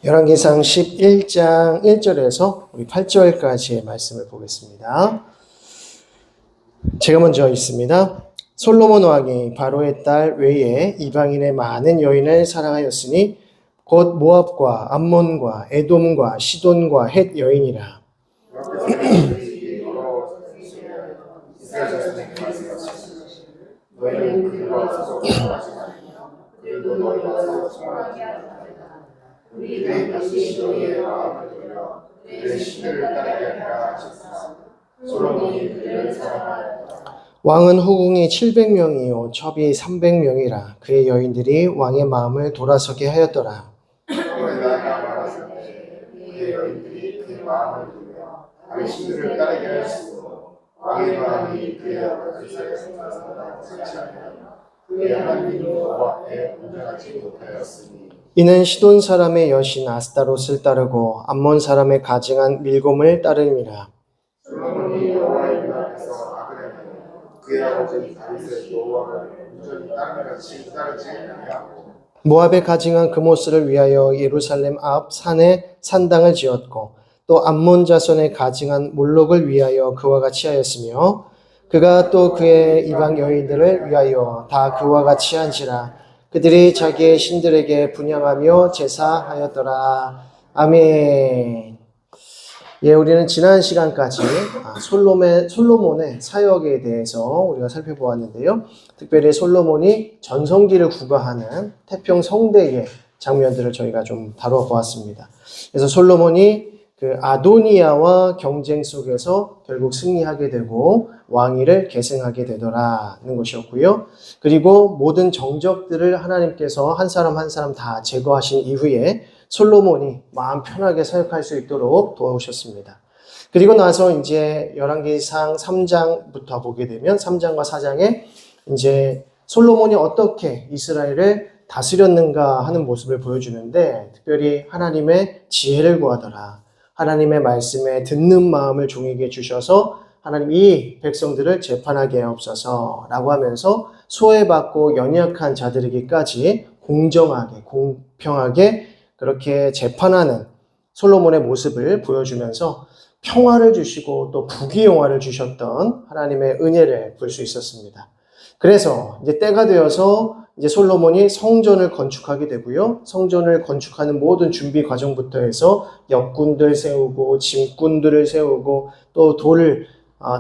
열왕기상 11장 1절에서 우리 8절까지의 말씀을 보겠습니다. 제가 먼저 읽습니다. 솔로몬 왕이 바로의 딸 외에 이방인의 많은 여인을 사랑하였으니 곧 모압과 암몬과 에돔과 시돈과 헷 여인이라. 왕은 후궁이 700명이요 첩이 300명이라. 그의 여인들이 왕의 마음을 돌아서게 하였더라. 당신들을 따르게 하였으므로 왕의 마음이 그의 아버지의 생각보다 좋지 아니하며 그의 하나님 여호와께 온전하지 못하였으니. 이는 시돈 사람의 여신 아스타롯을 따르고 암몬 사람의 가증한 밀곰을 따름이라. 솔로몬이 여호와의 눈앞에서 악을 행하며 그의 아버지 다윗의 여호와를 온전히 따르같이 따르지 아니하고 모압의 가증한 그모스를 위하여 예루살렘 앞 산에 산당을 지었고 또 암몬 자손의 가증한 몰록을 위하여 그와 같이 하였으며 그가 또 그의 이방 여인들을 위하여 다 그와 같이 한지라. 그들이 자기의 신들에게 분향하며 제사하였더라. 아멘. 예, 우리는 지난 시간까지 솔로몬의 사역에 대해서 우리가 살펴보았는데요. 특별히 솔로몬이 전성기를 구가하는 태평 성대의 장면들을 저희가 좀 다뤄보았습니다. 그래서 솔로몬이 그 아도니아와 경쟁 속에서 결국 승리하게 되고 왕위를 계승하게 되더라는 것이었고요. 그리고 모든 정적들을 하나님께서 한 사람 한 사람 다 제거하신 이후에 솔로몬이 마음 편하게 사역할 수 있도록 도와주셨습니다. 그리고 나서 이제 열왕기상 3장부터 보게 되면 3장과 4장에 이제 솔로몬이 어떻게 이스라엘을 다스렸는가 하는 모습을 보여주는데, 특별히 하나님의 지혜를 구하더라. 하나님의 말씀에 듣는 마음을 종에게 주셔서 하나님 이 백성들을 재판하게 하옵소서 라고 하면서 소외받고 연약한 자들에게까지 공정하게 공평하게 그렇게 재판하는 솔로몬의 모습을 보여주면서 평화를 주시고 또 부귀영화를 주셨던 하나님의 은혜를 볼 수 있었습니다. 그래서 이제 때가 되어서 이제 솔로몬이 성전을 건축하게 되고요. 성전을 건축하는 모든 준비 과정부터 해서 역군들 세우고 짐꾼들을 세우고 또 돌을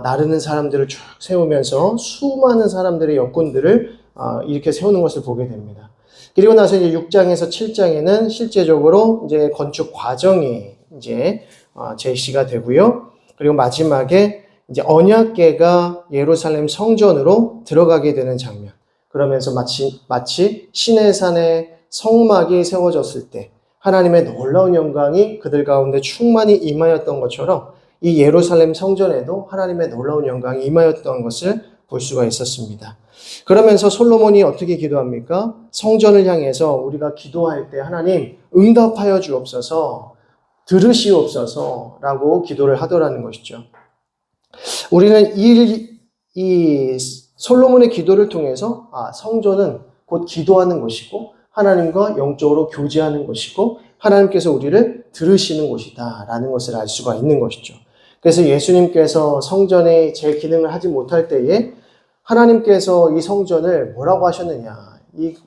나르는 사람들을 쭉 세우면서 수많은 사람들의 역군들을 이렇게 세우는 것을 보게 됩니다. 그리고 나서 이제 6장에서 7장에는 실제적으로 이제 건축 과정이 이제 제시가 되고요. 그리고 마지막에 이제 언약궤가 예루살렘 성전으로 들어가게 되는 장면. 그러면서 마치 시내산에 성막이 세워졌을 때 하나님의 놀라운 영광이 그들 가운데 충만히 임하였던 것처럼 이 예루살렘 성전에도 하나님의 놀라운 영광이 임하였던 것을 볼 수가 있었습니다. 그러면서 솔로몬이 어떻게 기도합니까? 성전을 향해서 우리가 기도할 때 하나님 응답하여 주옵소서, 들으시옵소서 라고 기도를 하더라는 것이죠. 우리는 이 솔로몬의 기도를 통해서 성전은 곧 기도하는 곳이고 하나님과 영적으로 교제하는 곳이고 하나님께서 우리를 들으시는 곳이다 라는 것을 알 수가 있는 것이죠. 그래서 예수님께서 성전에 제 기능을 하지 못할 때에 하나님께서 이 성전을 뭐라고 하셨느냐,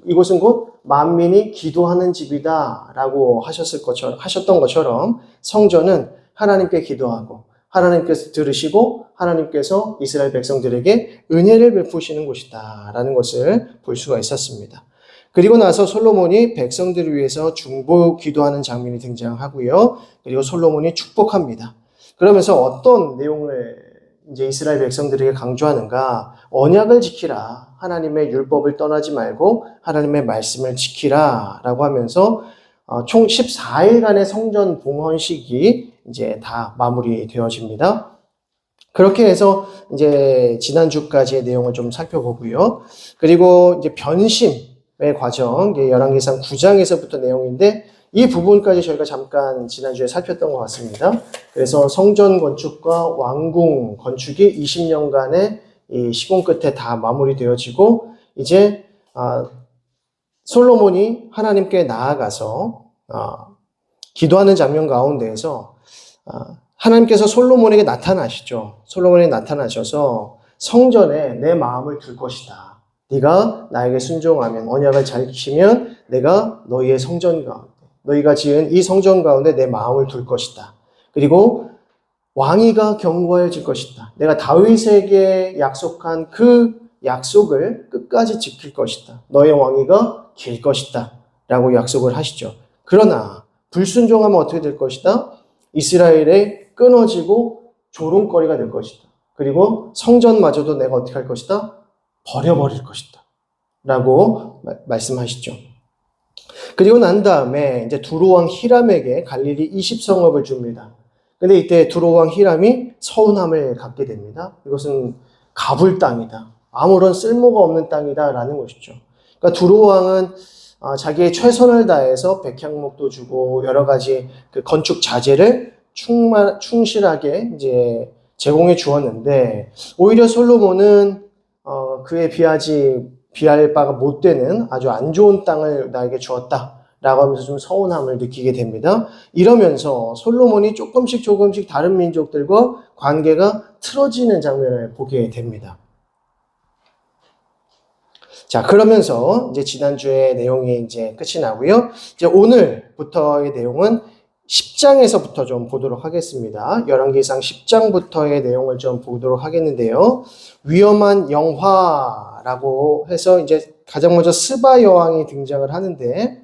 이곳은 곧 만민이 기도하는 집이다 라고 하셨던 것처럼 성전은 하나님께 기도하고 하나님께서 들으시고 하나님께서 이스라엘 백성들에게 은혜를 베푸시는 곳이다 라는 것을 볼 수가 있었습니다. 그리고 나서 솔로몬이 백성들을 위해서 중보 기도하는 장면이 등장하고요. 그리고 솔로몬이 축복합니다. 그러면서 어떤 내용을 이제 이스라엘 백성들에게 강조하는가? 언약을 지키라. 하나님의 율법을 떠나지 말고 하나님의 말씀을 지키라 라고 하면서 총 14일간의 성전 봉헌식이 이제 다 마무리되어집니다. 그렇게 해서 이제 지난주까지의 내용을 좀 살펴보고요. 그리고 이제 변심의 과정, 열왕기상 9장에서부터 내용인데 이 부분까지 저희가 잠깐 지난주에 살폈던 것 같습니다. 그래서 성전 건축과 왕궁 건축이 20년간의 이 시공 끝에 다 마무리되어지고 이제 솔로몬이 하나님께 나아가서 기도하는 장면 가운데에서 하나님께서 솔로몬에게 나타나시죠. 솔로몬에게 나타나셔서 성전에 내 마음을 둘 것이다. 네가 나에게 순종하면, 언약을 잘 지키면 내가 너희의 성전 가운데, 너희가 지은 이 성전 가운데 내 마음을 둘 것이다. 그리고 왕위가 견고해질 것이다. 내가 다윗에게 약속한 그 약속을 끝까지 지킬 것이다. 너의 왕위가 길 것이다. 라고 약속을 하시죠. 그러나 불순종하면 어떻게 될 것이다? 이스라엘에 끊어지고 조롱거리가 될 것이다. 그리고 성전마저도 내가 어떻게 할 것이다? 버려버릴 것이다. 라고 말씀하시죠. 그리고 난 다음에 이제 두로왕 히람에게 갈릴리 20성읍을 줍니다. 근데 이때 두로왕 히람이 서운함을 갖게 됩니다. 이것은 가불 땅이다. 아무런 쓸모가 없는 땅이다라는 것이죠. 그러니까 두로왕은 자기의 최선을 다해서 백향목도 주고 여러 가지 그 건축 자재를 충실하게 이제 제공해 주었는데, 오히려 솔로몬은 그에 비할 바가 못 되는 아주 안 좋은 땅을 나에게 주었다라고 하면서 좀 서운함을 느끼게 됩니다. 이러면서 솔로몬이 조금씩 다른 민족들과 관계가 틀어지는 장면을 보게 됩니다. 자, 그러면서 이제 지난주의 내용이 이제 끝이 나고요. 이제 오늘부터의 내용은 10장에서부터 좀 보도록 하겠습니다. 열왕기상 10장부터의 내용을 좀 보도록 하겠는데요. 위험한 영화라고 해서 이제 가장 먼저 스바 여왕이 등장을 하는데,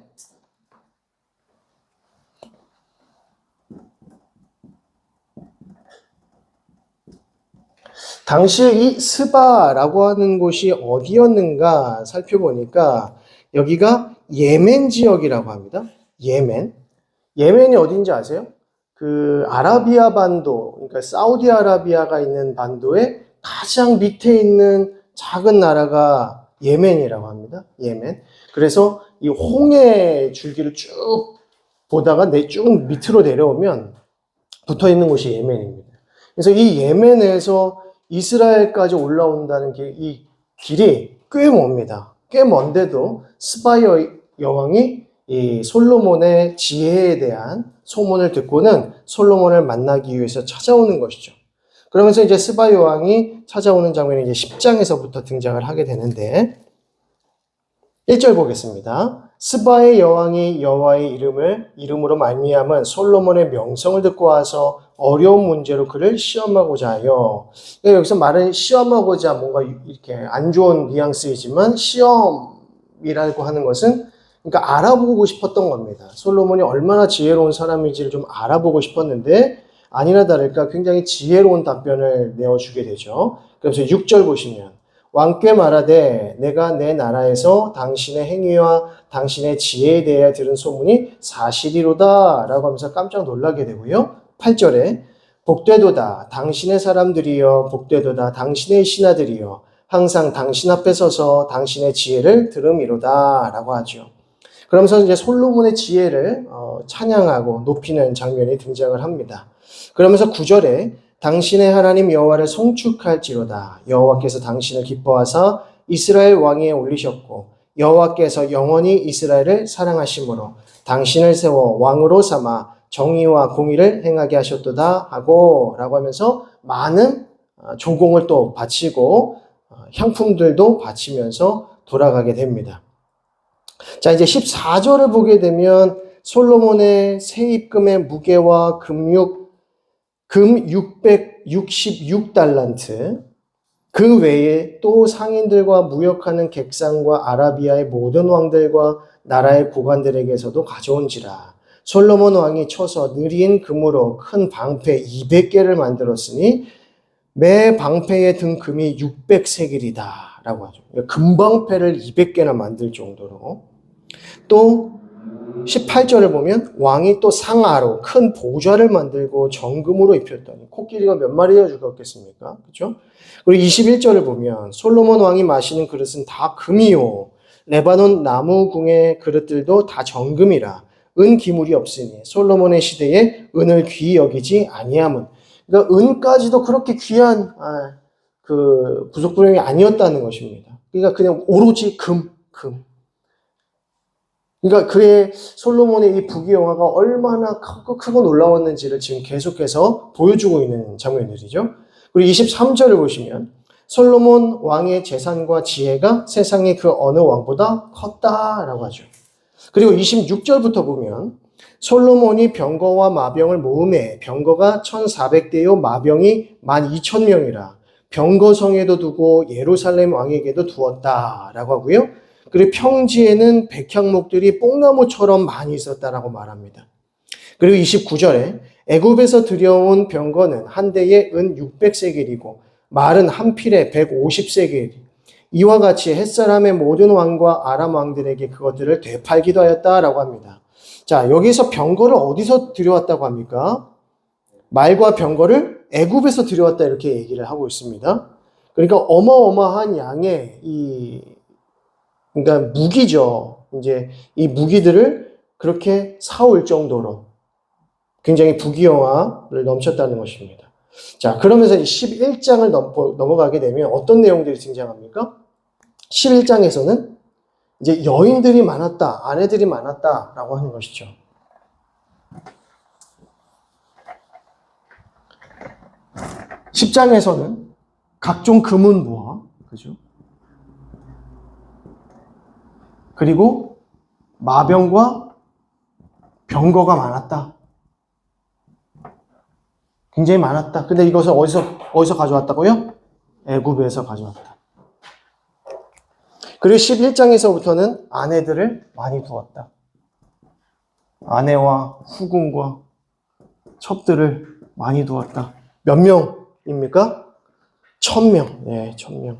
당시 이 스바라고 하는 곳이 어디였는가 살펴보니까 여기가 예멘 지역이라고 합니다. 예멘이 어딘지 아세요? 그 아라비아 반도, 그러니까 사우디아라비아가 있는 반도의 가장 밑에 있는 작은 나라가 예멘이라고 합니다. 예멘. 그래서 이 홍해 줄기를 쭉 보다가 쭉 밑으로 내려오면 붙어 있는 곳이 예멘입니다. 그래서 이 예멘에서 이스라엘까지 올라온다는 이 길이 꽤 멉니다. 꽤 먼데도 스바 여왕이 이 솔로몬의 지혜에 대한 소문을 듣고는 솔로몬을 만나기 위해서 찾아오는 것이죠. 그러면서 이제 스바 여왕이 찾아오는 장면이 이제 10장에서부터 등장을 하게 되는데, 1절 보겠습니다. 스바의 여왕이 여호와의 이름으로 말미암은 솔로몬의 명성을 듣고 와서 어려운 문제로 그를 시험하고자 하여. 그러니까 여기서 말은 시험하고자, 뭔가 이렇게 안 좋은 뉘앙스이지만 시험이라고 하는 것은 그러니까 알아보고 싶었던 겁니다. 솔로몬이 얼마나 지혜로운 사람인지를 좀 알아보고 싶었는데, 아니나 다를까 굉장히 지혜로운 답변을 내어주게 되죠. 그래서 6절 보시면 왕께 말하되 내가 내 나라에서 당신의 행위와 당신의 지혜에 대해 들은 소문이 사실이로다 라고 하면서 깜짝 놀라게 되고요. 8절에 복되도다 당신의 사람들이여, 복되도다 당신의 신하들이여, 항상 당신 앞에 서서 당신의 지혜를 들음이로다 라고 하죠. 그러면서 이제 솔로몬의 지혜를 찬양하고 높이는 장면이 등장을 합니다. 그러면서 9절에 당신의 하나님 여호와를 송축할지로다. 여호와께서 당신을 기뻐하사 이스라엘 왕위에 올리셨고 여호와께서 영원히 이스라엘을 사랑하심으로 당신을 세워 왕으로 삼아 정의와 공의를 행하게 하셨도다 하고 라고 하면서 많은 조공을 또 바치고 향품들도 바치면서 돌아가게 됩니다. 자, 이제 14절을 보게 되면 솔로몬의 세입금의 무게와 금 666달란트, 그 외에 또 상인들과 무역하는 객상과 아라비아의 모든 왕들과 나라의 고관들에게서도 가져온지라. 솔로몬 왕이 쳐서 느린 금으로 큰 방패 200개를 만들었으니 매 방패에 든 금이 600세겔이다 라고 하죠. 금방패를 200개나 만들 정도로. 또 18절을 보면 왕이 또 상아로 큰 보좌를 만들고 정금으로 입혔더니 코끼리가 몇 마리나 죽었겠습니까? 그렇죠? 그리고 21절을 보면 솔로몬 왕이 마시는 그릇은 다 금이요 레바논 나무궁의 그릇들도 다 정금이라 은 기물이 없으니 솔로몬의 시대에 은을 귀히 여기지 아니함은. 그러니까 은까지도 그렇게 귀한 그 부속품이 아니었다는 것입니다. 그러니까 그냥 오로지 금. 그러니까 그의 솔로몬의 이 부귀영화가 얼마나 크고 놀라웠는지를 지금 계속해서 보여주고 있는 장면들이죠. 그리고 23절을 보시면 솔로몬 왕의 재산과 지혜가 세상의 그 어느 왕보다 컸다라고 하죠. 그리고 26절부터 보면 솔로몬이 병거와 마병을 모으매 병거가 1400대요 마병이 12,000명이라 병거성에도 두고 예루살렘 왕에게도 두었다라고 하고요. 그리고 평지에는 백향목들이 뽕나무처럼 많이 있었다라고 말합니다. 그리고 29절에 애굽에서 들여온 병거는 한 대에 은 600세겔이고 말은 한 필에 150세겔. 이와 같이 햇사람의 모든 왕과 아람 왕들에게 그것들을 되팔기도 하였다라고 합니다. 자, 여기서 병거를 어디서 들여왔다고 합니까? 말과 병거를 애굽에서 들여왔다 이렇게 얘기를 하고 있습니다. 그러니까 어마어마한 양의 그러니까 무기죠. 이제 이 무기들을 그렇게 사올 정도로 굉장히 부귀영화를 넘쳤다는 것입니다. 자, 그러면서 11장을 넘어가게 되면 어떤 내용들이 등장합니까? 11장에서는 이제 여인들이 많았다, 아내들이 많았다라고 하는 것이죠. (10장에서는) 각종 금은보화, 그죠? 그리고 마병과 병거가 많았다. 굉장히 많았다. 근데 이것을 어디서 가져왔다고요? 애굽에서 가져왔다. 그리고 11장에서부터는 아내들을 많이 두었다. 아내와 후궁과 첩들을 많이 두었다. 몇 명입니까? 1000명. 네, 1000명.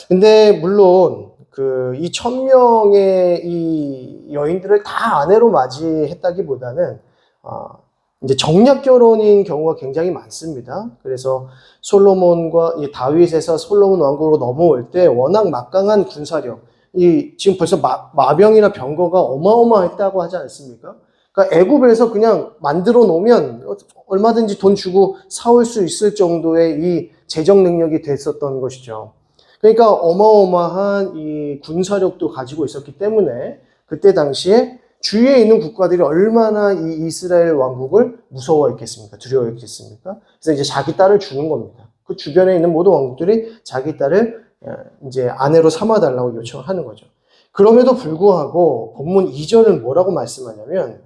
근데 물론 이 1000명의 이 여인들을 다 아내로 맞이했다기보다는 이제 정략 결혼인 경우가 굉장히 많습니다. 그래서 솔로몬과 다윗에서 솔로몬 왕국으로 넘어올 때 워낙 막강한 군사력, 지금 벌써 마병이나 병거가 어마어마했다고 하지 않습니까? 그러니까 애굽에서 그냥 만들어 놓으면 얼마든지 돈 주고 사올 수 있을 정도의 이 재정 능력이 됐었던 것이죠. 그러니까 어마어마한 이 군사력도 가지고 있었기 때문에 그때 당시에 주위에 있는 국가들이 얼마나 이 이스라엘 왕국을 무서워했겠습니까? 두려워했겠습니까? 그래서 이제 자기 딸을 주는 겁니다. 그 주변에 있는 모든 왕국들이 자기 딸을 이제 아내로 삼아달라고 요청하는 거죠. 그럼에도 불구하고 본문 2절은 뭐라고 말씀하냐면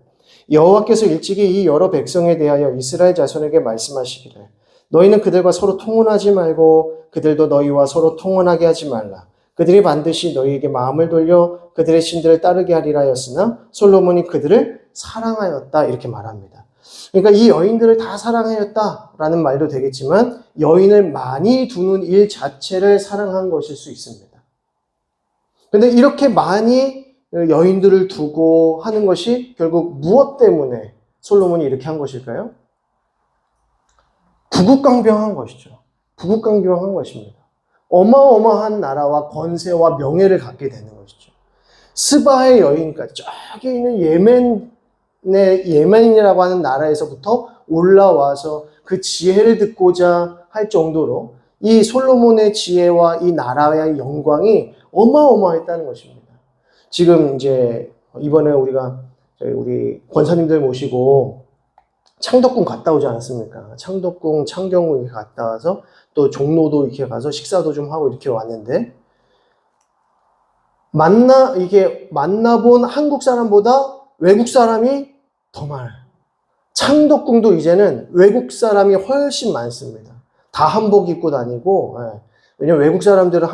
여호와께서 일찍이 이 여러 백성에 대하여 이스라엘 자손에게 말씀하시기를 너희는 그들과 서로 통혼하지 말고 그들도 너희와 서로 통혼하게 하지 말라. 그들이 반드시 너희에게 마음을 돌려 그들의 신들을 따르게 하리라 하였으나 솔로몬이 그들을 사랑하였다 이렇게 말합니다. 그러니까 이 여인들을 다 사랑하였다라는 말도 되겠지만 여인을 많이 두는 일 자체를 사랑한 것일 수 있습니다. 그런데 이렇게 많이 여인들을 두고 하는 것이 결국 무엇 때문에 솔로몬이 이렇게 한 것일까요? 부국강병한 것이죠. 부국강병한 것입니다. 어마어마한 나라와 권세와 명예를 갖게 되는 것이죠. 스바의 여인까지 저기 있는 예멘이라고 하는 나라에서부터 올라와서 그 지혜를 듣고자 할 정도로 이 솔로몬의 지혜와 이 나라의 영광이 어마어마했다는 것입니다. 지금 이제 이번에 우리 권사님들 모시고 창덕궁 갔다 오지 않았습니까? 창덕궁, 창경궁 갔다 와서 또 종로도 이렇게 가서 식사도 좀 하고 이렇게 왔는데 만나본 한국 사람보다 외국 사람이 더 많아요. 창덕궁도 이제는 외국 사람이 훨씬 많습니다. 다 한복 입고 다니고, 왜냐면 외국 사람들은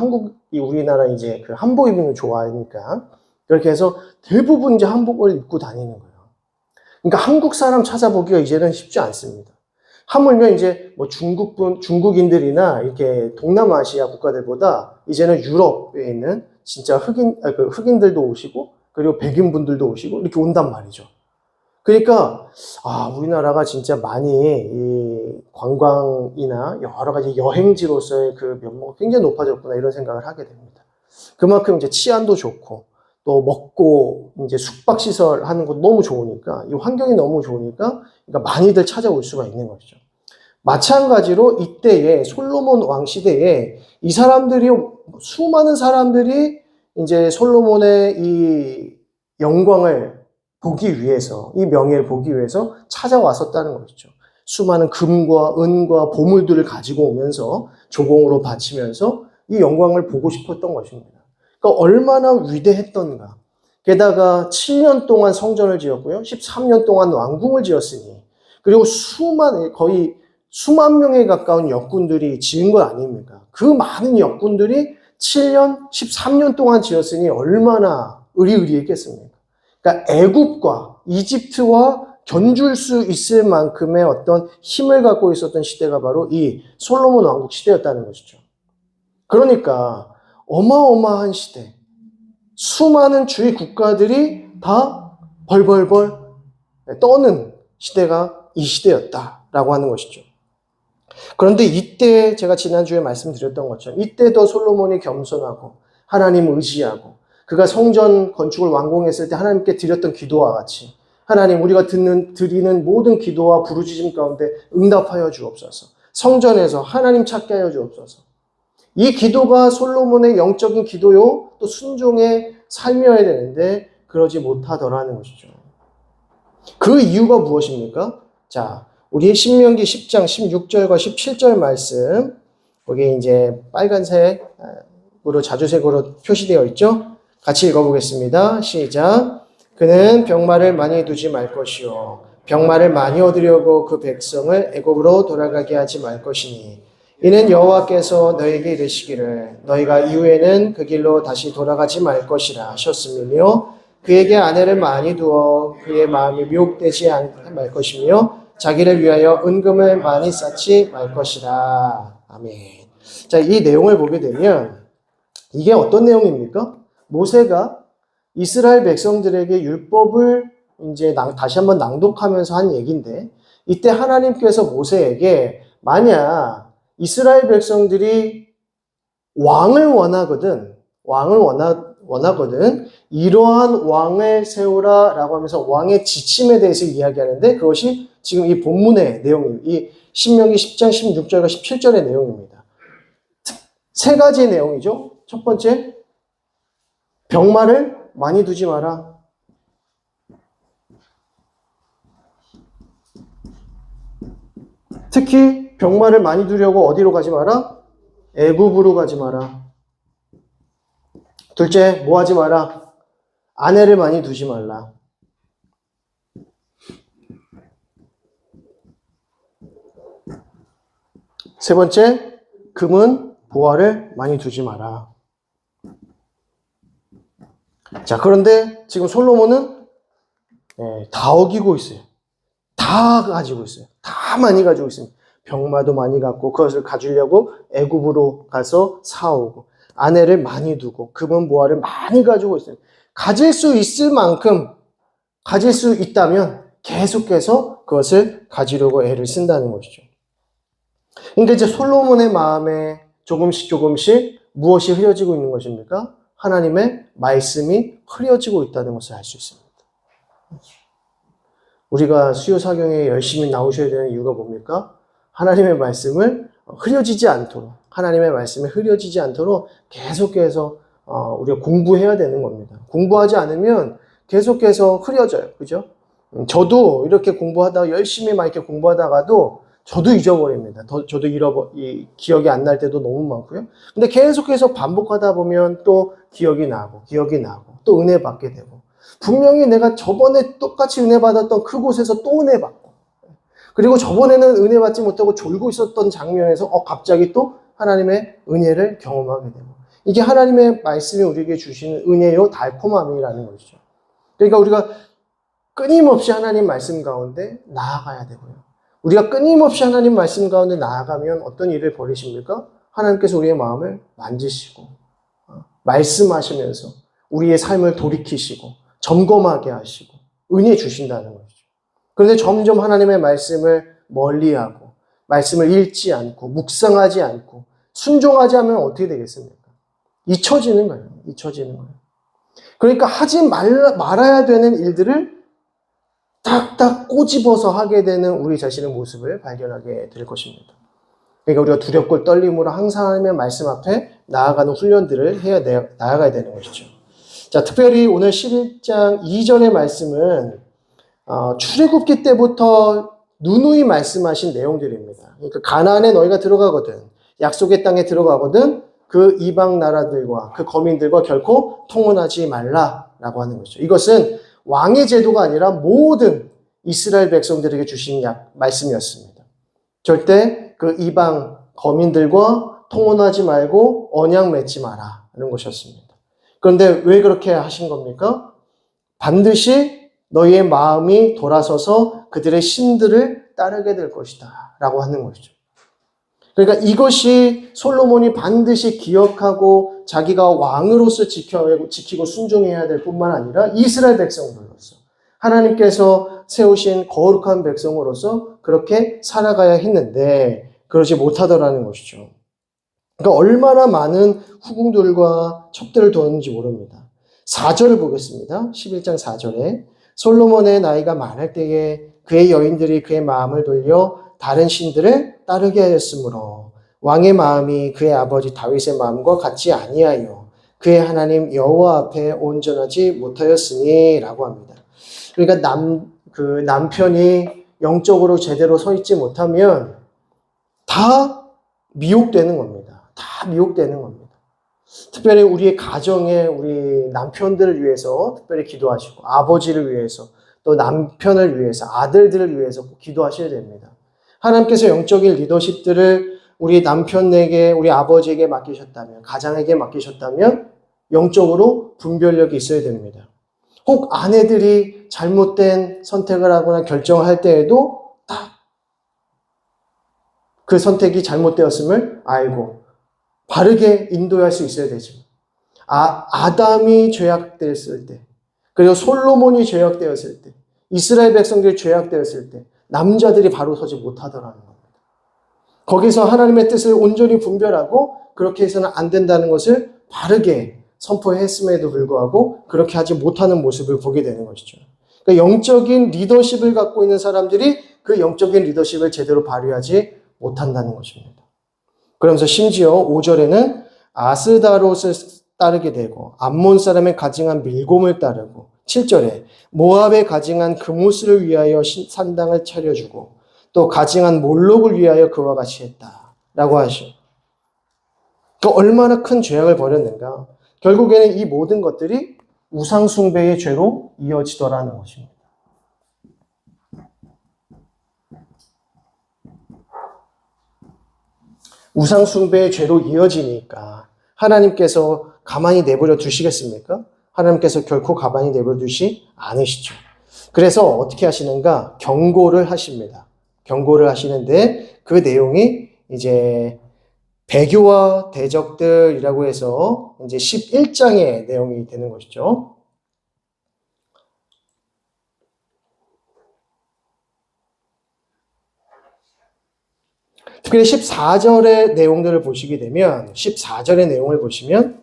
우리나라 이제 그 한복 입는 거 좋아하니까 그렇게 해서 대부분 이제 한복을 입고 다니는 거예요. 그러니까 한국 사람 찾아보기가 이제는 쉽지 않습니다. 하물며 이제 뭐 중국인들이나 이렇게 동남아시아 국가들보다 이제는 유럽에 있는 진짜 흑인들도 오시고 그리고 백인분들도 오시고 이렇게 온단 말이죠. 그러니까 우리나라가 진짜 많이 이 관광이나 여러 가지 여행지로서의 그 면모가 굉장히 높아졌구나 이런 생각을 하게 됩니다. 그만큼 이제 치안도 좋고 또 먹고 이제 숙박시설 하는 거 너무 좋으니까 이 환경이 너무 좋으니까 그러니까 많이들 찾아올 수가 있는 것이죠. 마찬가지로 이때에 솔로몬 왕 시대에 이 사람들이 수많은 사람들이 이제 솔로몬의 이 영광을 보기 위해서, 이 명예를 보기 위해서 찾아왔었다는 것이죠. 수많은 금과 은과 보물들을 가지고 오면서 조공으로 바치면서 이 영광을 보고 싶었던 것입니다. 그러니까 얼마나 위대했던가. 게다가 7년 동안 성전을 지었고요. 13년 동안 왕궁을 지었으니, 그리고 거의 수만 명에 가까운 역군들이 지은 것 아닙니까? 그 많은 역군들이 7년, 13년 동안 지었으니 얼마나 의리의리했겠습니까? 그러니까 애굽과 이집트와 견줄 수 있을 만큼의 어떤 힘을 갖고 있었던 시대가 바로 이 솔로몬 왕국 시대였다는 것이죠. 그러니까 어마어마한 시대, 수많은 주위 국가들이 다 벌벌벌 떠는 시대가 이 시대였다라고 하는 것이죠. 그런데 이때 제가 지난주에 말씀드렸던 것처럼 이때도 솔로몬이 겸손하고 하나님 의지하고 그가 성전 건축을 완공했을 때 하나님께 드렸던 기도와 같이 하나님 우리가 드리는 모든 기도와 부르짖음 가운데 응답하여 주옵소서. 성전에서 하나님 찾게 하여 주옵소서. 이 기도가 솔로몬의 영적인 기도요 또 순종의 삶이어야 되는데 그러지 못하더라는 것이죠. 그 이유가 무엇입니까? 자, 우리 신명기 10장 16절과 17절 말씀, 거기 이제 빨간색으로 자주색으로 표시되어 있죠? 같이 읽어보겠습니다. 시작. 그는 병마를 많이 두지 말 것이요 병마를 많이 얻으려고 그 백성을 애굽으로 돌아가게 하지 말 것이니 이는 여호와께서 너에게 이르시기를 너희가 이후에는 그 길로 다시 돌아가지 말 것이라 하셨으며 그에게 아내를 많이 두어 그의 마음이 미혹되지 않게 말 것이며 자기를 위하여 은금을 많이 쌓지 말 것이라. 아멘. 자, 이 내용을 보게 되면 이게 어떤 내용입니까? 모세가 이스라엘 백성들에게 율법을 이제 다시 한번 낭독하면서 한 얘기인데 이때 하나님께서 모세에게 만약 이스라엘 백성들이 왕을 원하거든 이러한 왕을 세우라라고 하면서 왕의 지침에 대해서 이야기하는데 그것이 지금 이 본문의 내용입니다. 이 신명기 10장 16절과 17절의 내용입니다. 세 가지 내용이죠. 첫 번째, 병마를 많이 두지 마라. 특히 병마를 많이 두려고 어디로 가지 마라? 애굽으로 가지 마라. 둘째, 뭐 하지 마라? 아내를 많이 두지 말라. 세 번째, 금은 보화를 많이 두지 마라. 자, 그런데 지금 솔로몬은 다 어기고 있어요. 다 가지고 있어요. 다 많이 가지고 있습니다. 병마도 많이 갖고 그것을 가지려고 애굽으로 가서 사오고 아내를 많이 두고 금은 보화를 많이 가지고 있어요. 가질 수 있을 만큼 가질 수 있다면 계속해서 그것을 가지려고 애를 쓴다는 것이죠. 그러니까 이제 솔로몬의 마음에 조금씩 무엇이 흐려지고 있는 것입니까? 하나님의 말씀이 흐려지고 있다는 것을 알 수 있습니다. 우리가 수요 사경에 열심히 나오셔야 되는 이유가 뭡니까? 하나님의 말씀을 흐려지지 않도록, 하나님의 말씀이 흐려지지 않도록 계속해서 우리가 공부해야 되는 겁니다. 공부하지 않으면 계속해서 흐려져요. 그죠? 저도 이렇게 공부하다가 열심히 막 이렇게 공부하다가도 저도 잊어버립니다. 저도 기억이 안 날 때도 너무 많고요. 근데 계속해서 반복하다 보면 또 기억이 나고, 또 은혜 받게 되고. 분명히 내가 저번에 똑같이 은혜 받았던 그곳에서 또 은혜 받고. 그리고 저번에는 은혜 받지 못하고 졸고 있었던 장면에서 갑자기 또 하나님의 은혜를 경험하게 되고. 이게 하나님의 말씀이 우리에게 주시는 은혜요 달콤함이라는 것이죠. 그러니까 우리가 끊임없이 하나님 말씀 가운데 나아가야 되고요. 우리가 끊임없이 하나님 말씀 가운데 나아가면 어떤 일을 벌이십니까? 하나님께서 우리의 마음을 만지시고 말씀하시면서 우리의 삶을 돌이키시고 점검하게 하시고 은혜 주신다는 것이죠. 그런데 점점 하나님의 말씀을 멀리하고 말씀을 읽지 않고 묵상하지 않고 순종하지 않으면 어떻게 되겠습니까? 잊혀지는 거예요. 그러니까 하지 말아야 되는 일들을 딱딱 꼬집어서 하게 되는 우리 자신의 모습을 발견하게 될 것입니다. 그러니까 우리가 두렵고 떨림으로 항상 하나님의 말씀 앞에 나아가는 훈련들을 나아가야 되는 것이죠. 자, 특별히 오늘 11장 2절의 말씀은 출애굽기 때부터 누누이 말씀하신 내용들입니다. 그러니까 가나안에 너희가 들어가거든, 약속의 땅에 들어가거든 그 이방 나라들과 그 거민들과 결코 통혼하지 말라라고 하는 거죠. 이것은 왕의 제도가 아니라 모든 이스라엘 백성들에게 주신 말씀이었습니다. 절대 그 이방 거민들과 통혼하지 말고 언약 맺지 마라 하는 것이었습니다. 그런데 왜 그렇게 하신 겁니까? 반드시 너희의 마음이 돌아서서 그들의 신들을 따르게 될 것이다 라고 하는 것이죠. 그러니까 이것이 솔로몬이 반드시 기억하고 자기가 왕으로서 지키고 순종해야 될 뿐만 아니라 이스라엘 백성들로서 하나님께서 세우신 거룩한 백성으로서 그렇게 살아가야 했는데 그러지 못하더라는 것이죠. 그러니까 얼마나 많은 후궁들과 첩들을 두었는지 모릅니다. 4절을 보겠습니다. 11장 4절에 솔로몬의 나이가 많을 때에 그의 여인들이 그의 마음을 돌려 다른 신들을 따르게 하였으므로 왕의 마음이 그의 아버지 다윗의 마음과 같지 아니하여 그의 하나님 여호와 앞에 온전하지 못하였으니 라고 합니다. 그러니까 남편이 영적으로 제대로 서 있지 못하면 다 미혹되는 겁니다. 다 미혹되는 겁니다. 특별히 우리의 가정에 우리 남편들을 위해서 특별히 기도하시고 아버지를 위해서 또 남편을 위해서 아들들을 위해서 꼭 기도하셔야 됩니다. 하나님께서 영적인 리더십들을 우리 남편에게 우리 아버지에게 맡기셨다면 가장에게 맡기셨다면 영적으로 분별력이 있어야 됩니다. 혹 아내들이 잘못된 선택을 하거나 결정을 할 때에도 딱 그 선택이 잘못되었음을 알고 바르게 인도할 수 있어야 되죠. 아담이 죄악되었을 때, 그리고 솔로몬이 죄악되었을 때, 이스라엘 백성들이 죄악되었을 때 남자들이 바로 서지 못하더라는 겁니다. 거기서 하나님의 뜻을 온전히 분별하고 그렇게 해서는 안 된다는 것을 바르게 선포했음에도 불구하고 그렇게 하지 못하는 모습을 보게 되는 것이죠. 그러니까 영적인 리더십을 갖고 있는 사람들이 그 영적인 리더십을 제대로 발휘하지 못한다는 것입니다. 그러면서 심지어 5절에는 아스다롯을 따르게 되고 암몬 사람의 가증한 밀곰을 따르고 7절에 모압에 가증한 그무스를 위하여 산당을 차려주고 또 가증한 몰록을 위하여 그와 같이 했다라고 하죠. 그러니까 얼마나 큰 죄악을 벌였는가. 결국에는 이 모든 것들이 우상숭배의 죄로 이어지더라는 것입니다. 우상숭배의 죄로 이어지니까 하나님께서 가만히 내버려 두시겠습니까? 하나님께서 결코 가만히 내버려 두시 않으시죠. 그래서 어떻게 하시는가? 경고를 하십니다. 경고를 하시는데 그 내용이 이제 배교와 대적들이라고 해서 이제 11장의 내용이 되는 것이죠. 특별히 14절의 내용들을 보시게 되면 14절의 내용을 보시면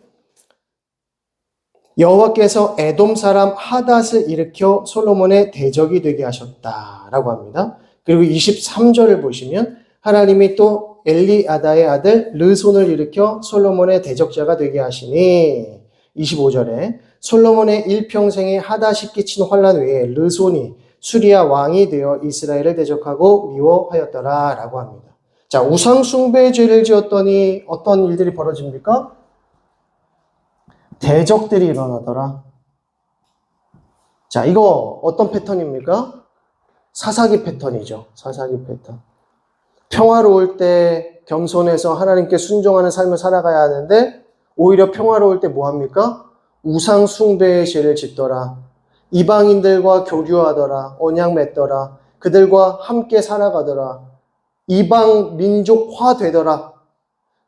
여호와께서 에돔 사람 하닷을 일으켜 솔로몬의 대적이 되게 하셨다라고 합니다. 그리고 23절을 보시면 하나님이 또 엘리아다의 아들 르손을 일으켜 솔로몬의 대적자가 되게 하시니 25절에 솔로몬의 일평생에 하닷이 끼친 환난 외에 르손이 수리아 왕이 되어 이스라엘을 대적하고 미워하였더라 라고 합니다. 자, 우상숭배의 죄를 지었더니 어떤 일들이 벌어집니까? 대적들이 일어나더라. 자, 이거 어떤 패턴입니까? 사사기 패턴이죠. 사사기 패턴. 평화로울 때 겸손해서 하나님께 순종하는 삶을 살아가야 하는데 오히려 평화로울 때 뭐합니까? 우상숭배의 죄를 짓더라. 이방인들과 교류하더라. 언약 맺더라. 그들과 함께 살아가더라. 이방 민족화 되더라.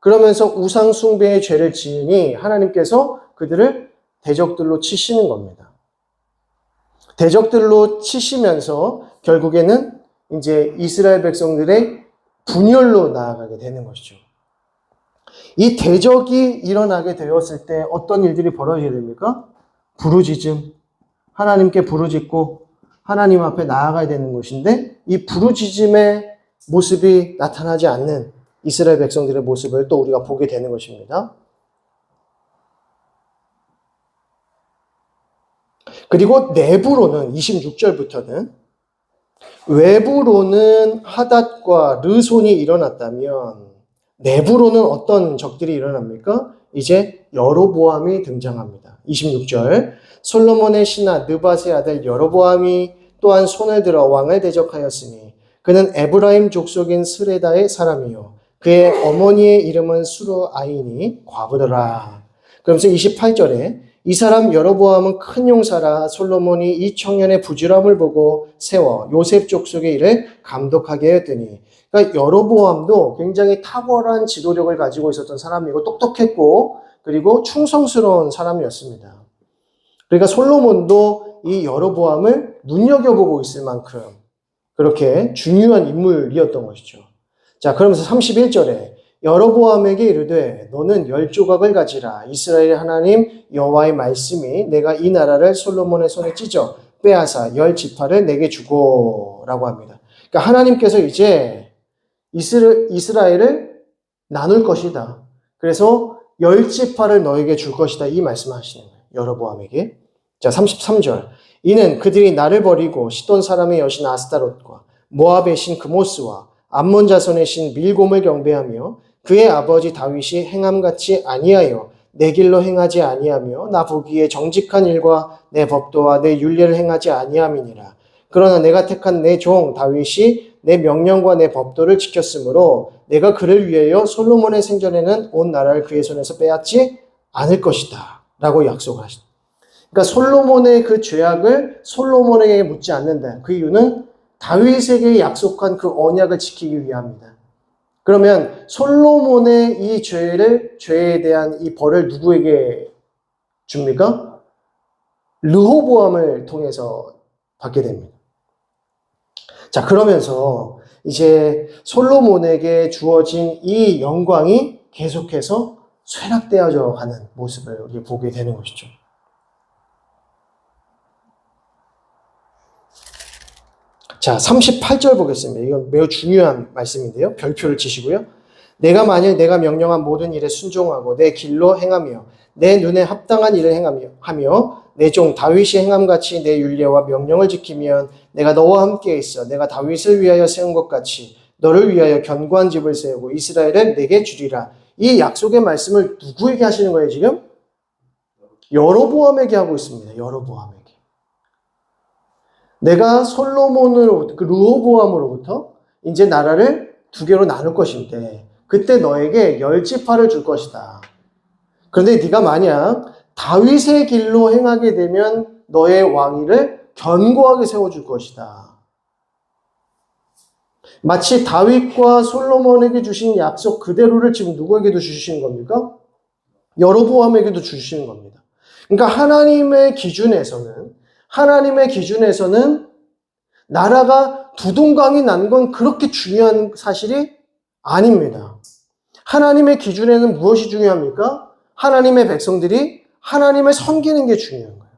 그러면서 우상숭배의 죄를 지으니 하나님께서 그들을 대적들로 치시는 겁니다. 대적들로 치시면서 결국에는 이제 이스라엘 백성들의 분열로 나아가게 되는 것이죠. 이 대적이 일어나게 되었을 때 어떤 일들이 벌어지게 됩니까? 부르짖음. 하나님께 부르짖고 하나님 앞에 나아가야 되는 것인데 이 부르짖음의 모습이 나타나지 않는 이스라엘 백성들의 모습을 또 우리가 보게 되는 것입니다. 그리고 내부로는 26절부터는 외부로는 하닷과 르손이 일어났다면 내부로는 어떤 적들이 일어납니까? 이제 여로보암이 등장합니다. 26절 솔로몬의 신하 느밧의 아들 여로보암이 또한 손을 들어 왕을 대적하였으니 그는 에브라임 족속인 스레다의 사람이요 그의 어머니의 이름은 수르아이니 과부더라. 그러면서 28절에 이 사람 여로보암은 큰 용사라 솔로몬이 이 청년의 부지런함을 보고 세워 요셉 족속의 일을 감독하게 하였더니 그러니까 여로보암도 굉장히 탁월한 지도력을 가지고 있었던 사람이고 똑똑했고 그리고 충성스러운 사람이었습니다. 그러니까 솔로몬도 이 여로보암을 눈여겨보고 있을 만큼 그렇게 중요한 인물이었던 것이죠. 자, 그러면서 31절에 여로보암에게 이르되 너는 10조각을 가지라. 이스라엘의 하나님 여호와의 말씀이 내가 이 나라를 솔로몬의 손에 찢어 빼앗아 10지파를 내게 주고 라고 합니다. 그러니까 하나님께서 이제 이스라엘을 나눌 것이다. 그래서 10지파를 너에게 줄 것이다. 이 말씀을 하시는 거예요. 여로보암에게. 자, 33절. 이는 그들이 나를 버리고 시돈 사람의 여신 아스타롯과 모압의 신 그모스와 암몬 자손의 신 밀곰을 경배하며 그의 아버지 다윗이 행함같이 아니하여 내 길로 행하지 아니하며 나 보기에 정직한 일과 내 법도와 내 율례를 행하지 아니함이니라. 그러나 내가 택한 내 종 다윗이 내 명령과 내 법도를 지켰으므로 내가 그를 위하여 솔로몬의 생전에는 온 나라를 그의 손에서 빼앗지 않을 것이다 라고 약속을 하십니다. 그러니까 솔로몬의 그 죄악을 솔로몬에게 묻지 않는다. 그 이유는 다윗에게 약속한 그 언약을 지키기 위함이다. 그러면 솔로몬의 이 죄에 대한 이 벌을 누구에게 줍니까? 르호보암을 통해서 받게 됩니다. 자, 그러면서 이제 솔로몬에게 주어진 이 영광이 계속해서 쇠락되어져 가는 모습을 우리 보게 되는 것이죠. 자, 38절 보겠습니다. 이건 매우 중요한 말씀인데요. 별표를 치시고요. 내가 만일 내가 명령한 모든 일에 순종하고 내 길로 행하며 내 눈에 합당한 일을 하며 내 종 다윗이 행함같이 내 율례와 명령을 지키면 내가 너와 함께 있어 내가 다윗을 위하여 세운 것 같이 너를 위하여 견고한 집을 세우고 이스라엘을 내게 주리라. 이 약속의 말씀을 누구에게 하시는 거예요, 지금? 여로보암에게 하고 있습니다. 여로보암에게. 내가 솔로몬으로부터, 그 르호보암으로부터 이제 나라를 두 개로 나눌 것인데 그때 너에게 10지파를 줄 것이다. 그런데 네가 만약 다윗의 길로 행하게 되면 너의 왕위를 견고하게 세워줄 것이다. 마치 다윗과 솔로몬에게 주신 약속 그대로를 지금 누구에게도 주시는 겁니까? 여로보암에게도 주시는 겁니다. 그러니까 하나님의 기준에서는 나라가 두동강이 난 건 그렇게 중요한 사실이 아닙니다. 하나님의 기준에는 무엇이 중요합니까? 하나님의 백성들이 하나님을 섬기는 게 중요한 거예요.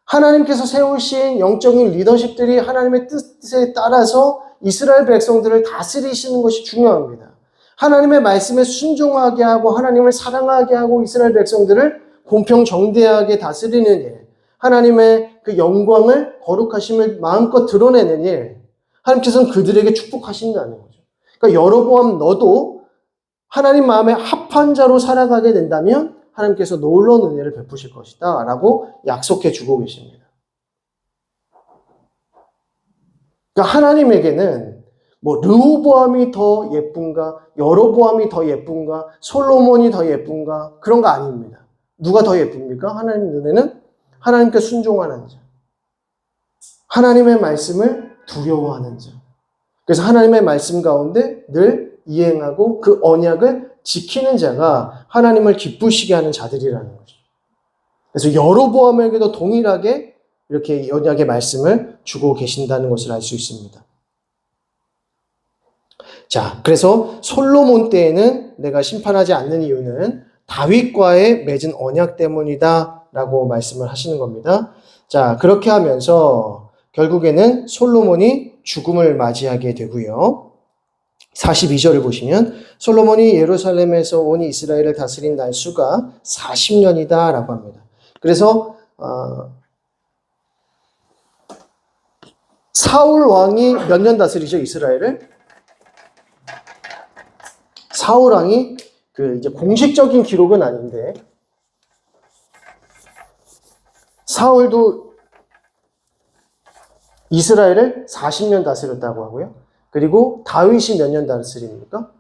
하나님께서 세우신 영적인 리더십들이 하나님의 뜻에 따라서 이스라엘 백성들을 다스리시는 것이 중요합니다. 하나님의 말씀에 순종하게 하고 하나님을 사랑하게 하고 이스라엘 백성들을 공평정대하게 다스리는 일, 하나님의 그 영광을 거룩하심을 마음껏 드러내는 일, 하나님께서는 그들에게 축복하신다는 거죠. 그러니까 여로보암 너도 하나님 마음에 합한 자로 살아가게 된다면 하나님께서 놀라운 은혜를 베푸실 것이다 라고 약속해 주고 계십니다. 그러니까 하나님에게는 뭐 르호보암이 더 예쁜가, 여로보암이 더 예쁜가, 솔로몬이 더 예쁜가 그런 거 아닙니다. 누가 더 예쁩니까? 하나님 눈에는 하나님께 순종하는 자, 하나님의 말씀을 두려워하는 자. 그래서 하나님의 말씀 가운데 늘 이행하고 그 언약을 지키는 자가 하나님을 기쁘시게 하는 자들이라는 거죠. 그래서 여로보암에게도 동일하게 이렇게 언약의 말씀을 주고 계신다는 것을 알 수 있습니다. 자, 그래서 솔로몬 때에는 내가 심판하지 않는 이유는 다윗과의 맺은 언약 때문이다 라고 말씀을 하시는 겁니다. 자, 그렇게 하면서 결국에는 솔로몬이 죽음을 맞이하게 되고요. 42절을 보시면 솔로몬이 예루살렘에서 온 이스라엘을 다스린 날수가 40년이다 라고 합니다. 그래서 사울 왕이 몇 년 다스리죠, 이스라엘을? 사울 왕이 이제 공식적인 기록은 아닌데, 사울도 이스라엘을 40년 다스렸다고 하고요. 그리고 다윗이 몇 년 다스립니까?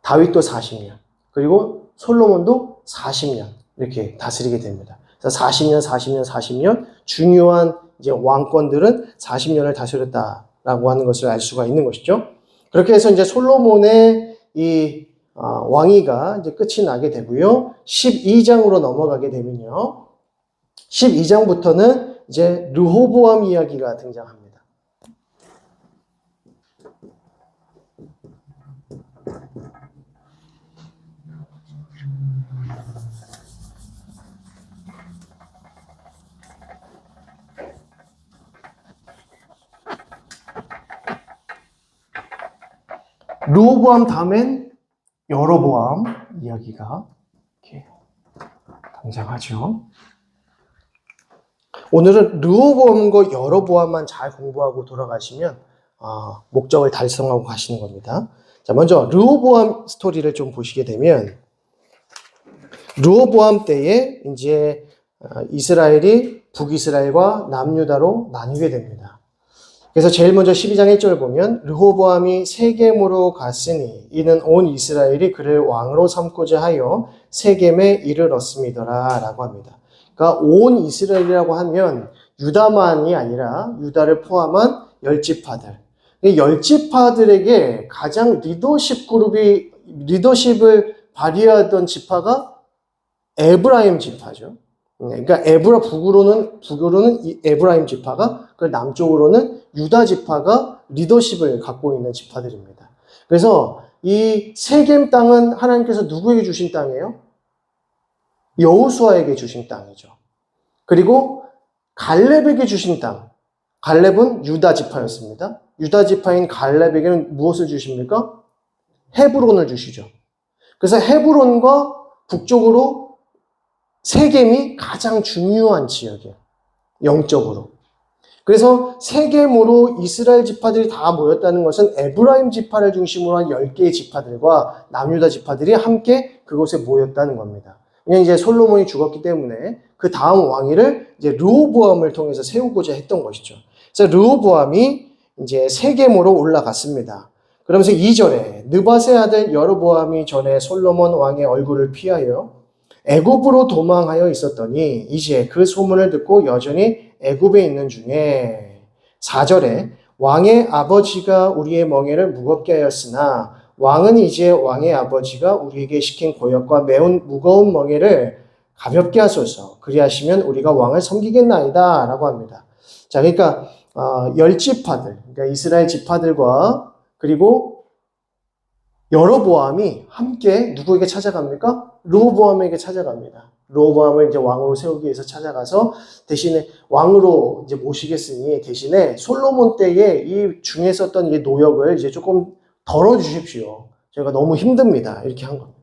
다윗도 40년. 그리고 솔로몬도 40년. 이렇게 다스리게 됩니다. 그래서 40년, 40년, 40년 중요한 이제 왕권들은 40년을 다스렸다라고 하는 것을 알 수가 있는 것이죠. 그렇게 해서 이제 솔로몬의 이 왕위가 이제 끝이 나게 되고요. 12장으로 넘어가게 되면요. 12장부터는 이제 르호보암 이야기가 등장합니다. 르호보암 다음엔 여로보암 이야기가 이렇게 등장하죠. 오늘은 르호보암과 여로보암만 잘 공부하고 돌아가시면 목적을 달성하고 가시는 겁니다. 자, 먼저 르호보암 스토리를 좀 보시게 되면 르호보암 때에 이제 이스라엘이 북이스라엘과 남유다로 나뉘게 됩니다. 그래서 제일 먼저 12장 1절 보면 르호보암이 세겜으로 갔으니 이는 온 이스라엘이 그를 왕으로 삼고자 하여 세겜에 이르렀음이더라 라고 합니다. 그러니까 온 이스라엘이라고 하면 유다만이 아니라 유다를 포함한 10지파들. 10지파들에게 가장 리더십을 발휘하던 지파가 에브라임 지파죠. 그러니까 북으로는 이 에브라임 지파가, 그 남쪽으로는 유다 지파가 리더십을 갖고 있는 지파들입니다. 그래서 이 세겜 땅은 하나님께서 누구에게 주신 땅이에요? 여호수아에게 주신 땅이죠. 그리고 갈렙에게 주신 땅. 갈렙은 유다 지파였습니다. 유다 지파인 갈렙에게는 무엇을 주십니까? 헤브론을 주시죠. 그래서 헤브론과 북쪽으로 세겜이 가장 중요한 지역이에요. 영적으로. 그래서 세겜으로 이스라엘 지파들이 다 모였다는 것은 에브라임 지파를 중심으로 한 10개의 지파들과 남유다 지파들이 함께 그곳에 모였다는 겁니다. 왜냐하면 이제 솔로몬이 죽었기 때문에 그 다음 왕위를 이제 르호보암을 통해서 세우고자 했던 것이죠. 그래서 르호보암이 이제 세겜으로 올라갔습니다. 그러면서 2절에 느밧의 아들 여로보암이 전에 솔로몬 왕의 얼굴을 피하여 애굽으로 도망하여 있었더니 이제 그 소문을 듣고 여전히 애굽에 있는 중에 4절에 왕의 아버지가 우리의 멍에를 무겁게 하였으나 왕은 이제 왕의 아버지가 우리에게 시킨 고역과 매운 무거운 멍에를 가볍게 하소서. 그리하시면 우리가 왕을 섬기겠나이다 라고 합니다. 자, 그러니까 10지파들, 그러니까 이스라엘 지파들과 그리고 여로보암이 함께 누구에게 찾아갑니까? 르호보암에게 찾아갑니다. 르호보암을 이제 왕으로 세우기 위해서 찾아가서 대신에 왕으로 이제 모시겠으니 대신에 솔로몬 때에 이 중에 썼던 이 노역을 이제 조금 덜어주십시오. 저희가 너무 힘듭니다. 이렇게 한 겁니다.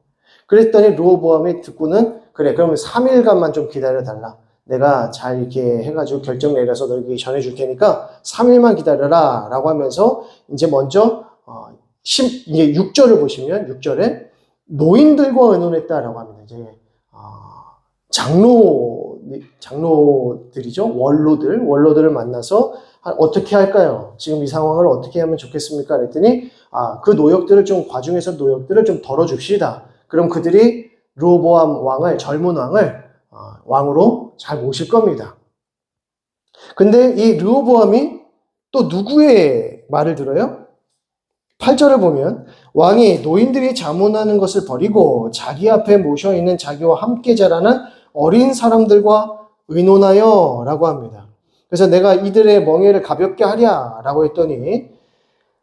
그랬더니 르호보암이 듣고는 그래, 그러면 3일간만 좀 기다려달라. 내가 잘 이렇게 해가지고 결정 내려서 너에게 전해줄 테니까 3일만 기다려라 라고 하면서 이제 먼저 이제 6절을 보시면 6절에 노인들과 의논했다라고 합니다. 이제 장로들이죠. 원로들을 만나서 어떻게 할까요? 지금 이 상황을 어떻게 하면 좋겠습니까? 그랬더니 그 노역들을 좀 과중해서 노역들을 좀 덜어줍시다. 그럼 그들이 르호보암 왕을, 젊은 왕을 왕으로 잘 모실 겁니다. 근데 이 르호보암이 또 누구의 말을 들어요? 8절을 보면 왕이 노인들이 자문하는 것을 버리고 자기 앞에 모셔있는 자기와 함께 자라는 어린 사람들과 의논하여 라고 합니다. 그래서 내가 이들의 멍에를 가볍게 하랴 라고 했더니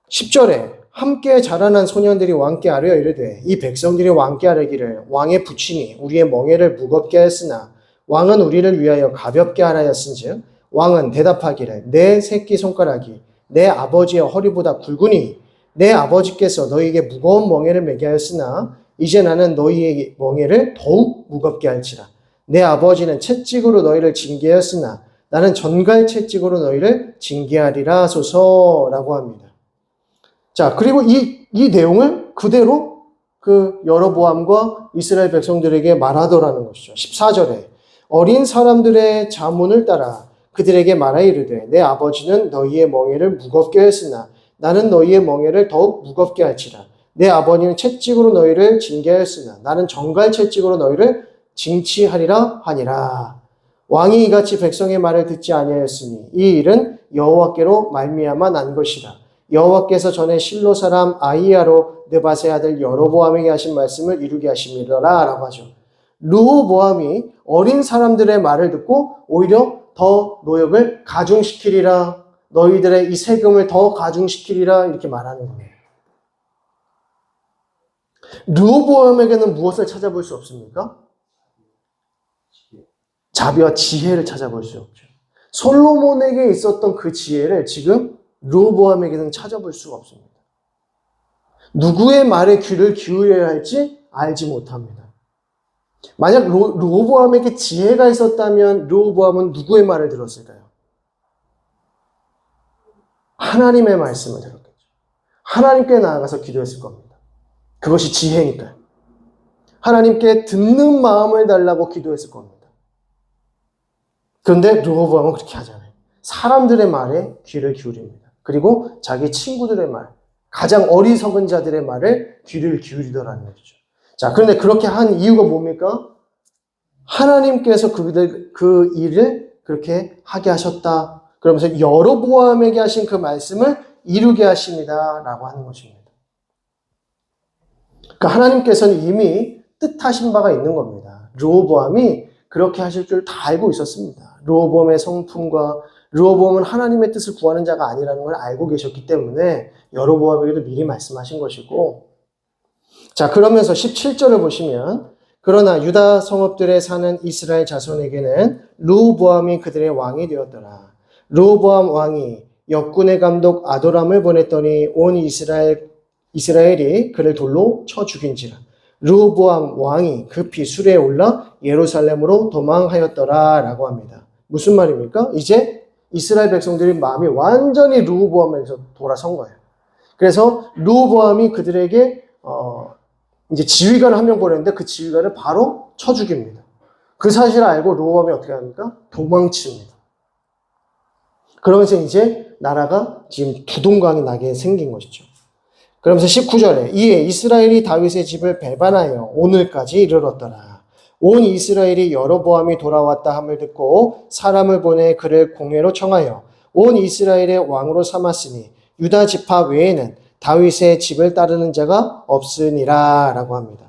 10절에 함께 자라난 소년들이 왕께 아뢰어 이르되 이 백성들이 왕께 아뢰기를 왕의 부친이 우리의 멍에를 무겁게 하였으나 왕은 우리를 위하여 가볍게 하라 하였은즉 왕은 대답하기를 내 새끼손가락이 내 아버지의 허리보다 굵으니 내 아버지께서 너희에게 무거운 멍에를 매게 하였으나 이제 나는 너희의 멍에를 더욱 무겁게 할지라. 내 아버지는 채찍으로 너희를 징계하였으나 나는 전갈 채찍으로 너희를 징계하리라 하소서라고 합니다. 자, 그리고 이 내용을 그대로 그 여로보암과 이스라엘 백성들에게 말하더라는 것이죠. 14절에 어린 사람들의 자문을 따라 그들에게 말하 이르되 내 아버지는 너희의 멍에를 무겁게 했으나 나는 너희의 멍에를 더욱 무겁게 할지라. 내 아버지는 채찍으로 너희를 징계하였으나 나는 정갈 채찍으로 너희를 징치하리라 하니라. 왕이 이같이 백성의 말을 듣지 아니하였으니 이 일은 여호와께로 말미암아 난 것이라. 여호와께서 전에 실로 사람 아히야로 느밧의 아들 여로보암에게 하신 말씀을 이루게 하심이더라 라고 하죠. 르호보암이 어린 사람들의 말을 듣고 오히려 더 노역을 가중시키리라, 너희들의 이 세금을 더 가중시키리라 이렇게 말하는 거예요. 르호보암에게는 무엇을 찾아볼 수 없습니까? 자비와 지혜를 찾아볼 수 없죠. 솔로몬에게 있었던 그 지혜를 지금 르호보암에게는 찾아볼 수가 없습니다. 누구의 말에 귀를 기울여야 할지 알지 못합니다. 만약 르호보암에게 지혜가 있었다면 르호보암은 누구의 말을 들었을까요? 하나님의 말씀을 들었겠죠. 하나님께 나아가서 기도했을 겁니다. 그것이 지혜니까요. 하나님께 듣는 마음을 달라고 기도했을 겁니다. 그런데 르호보암은 그렇게 하잖아요. 사람들의 말에 귀를 기울입니다. 그리고 자기 친구들의 말, 가장 어리석은 자들의 말에 귀를 기울이더라는 것이죠. 자, 그런데 그렇게 한 이유가 뭡니까? 하나님께서 그 일을 그렇게 하게 하셨다. 그러면서 여로보암에게 하신 그 말씀을 이루게 하십니다. 라고 하는 것입니다. 그러니까 하나님께서는 이미 뜻하신 바가 있는 겁니다. 르호보암이 그렇게 하실 줄 다 알고 있었습니다. 르호보암의 성품과 르호보암은 하나님의 뜻을 구하는 자가 아니라는 걸 알고 계셨기 때문에 여로보암에게도 미리 말씀하신 것이고, 자, 그러면서 17절을 보시면 그러나 유다 성읍들에 사는 이스라엘 자손에게는 르호보암이 그들의 왕이 되었더라. 르호보암 왕이 역군의 감독 아도람을 보냈더니 온 이스라엘이 그를 돌로 쳐 죽인지라. 르호보암 왕이 급히 수레에 올라 예루살렘으로 도망하였더라 라고 합니다. 무슨 말입니까? 이제 이스라엘 백성들의 마음이 완전히 르호보암에서 돌아선 거예요. 그래서 르호보암이 그들에게 이제 지휘관을 한 명 보냈는데 그 지휘관을 바로 쳐 죽입니다. 그 사실을 알고 르호보암이 어떻게 합니까? 도망칩니다. 그러면서 이제 나라가 지금 두동강이 나게 생긴 것이죠. 그러면서 19절에 이에 이스라엘이 다윗의 집을 배반하여 오늘까지 이르렀더라. 온 이스라엘이 여로보암이 돌아왔다 함을 듣고 사람을 보내 그를 공회로 청하여 온 이스라엘의 왕으로 삼았으니 유다 지파 외에는 다윗의 집을 따르는 자가 없으니라 라고 합니다.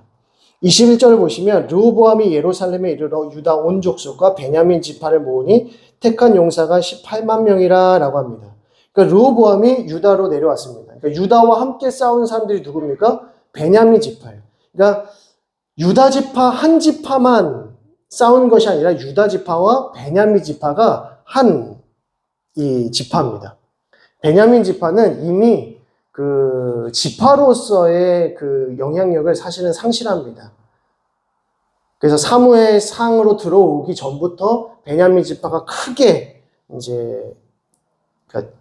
21절을 보시면 르호보암이 예루살렘에 이르러 유다 온 족속과 베냐민 지파를 모으니 택한 용사가 18만 명이라 라고 합니다. 그러니까 르호보암이 유다로 내려왔습니다. 그러니까 유다와 함께 싸운 사람들이 누굽니까? 베냐민 지파예요. 그러니까 유다 지파 한 지파만 싸운 것이 아니라 유다 지파와 베냐민 지파가 한 이 지파입니다. 베냐민 지파는 이미 그 지파로서의 그 영향력을 사실은 상실합니다. 그래서 사무엘 상으로 들어오기 전부터 베냐민 지파가 크게 이제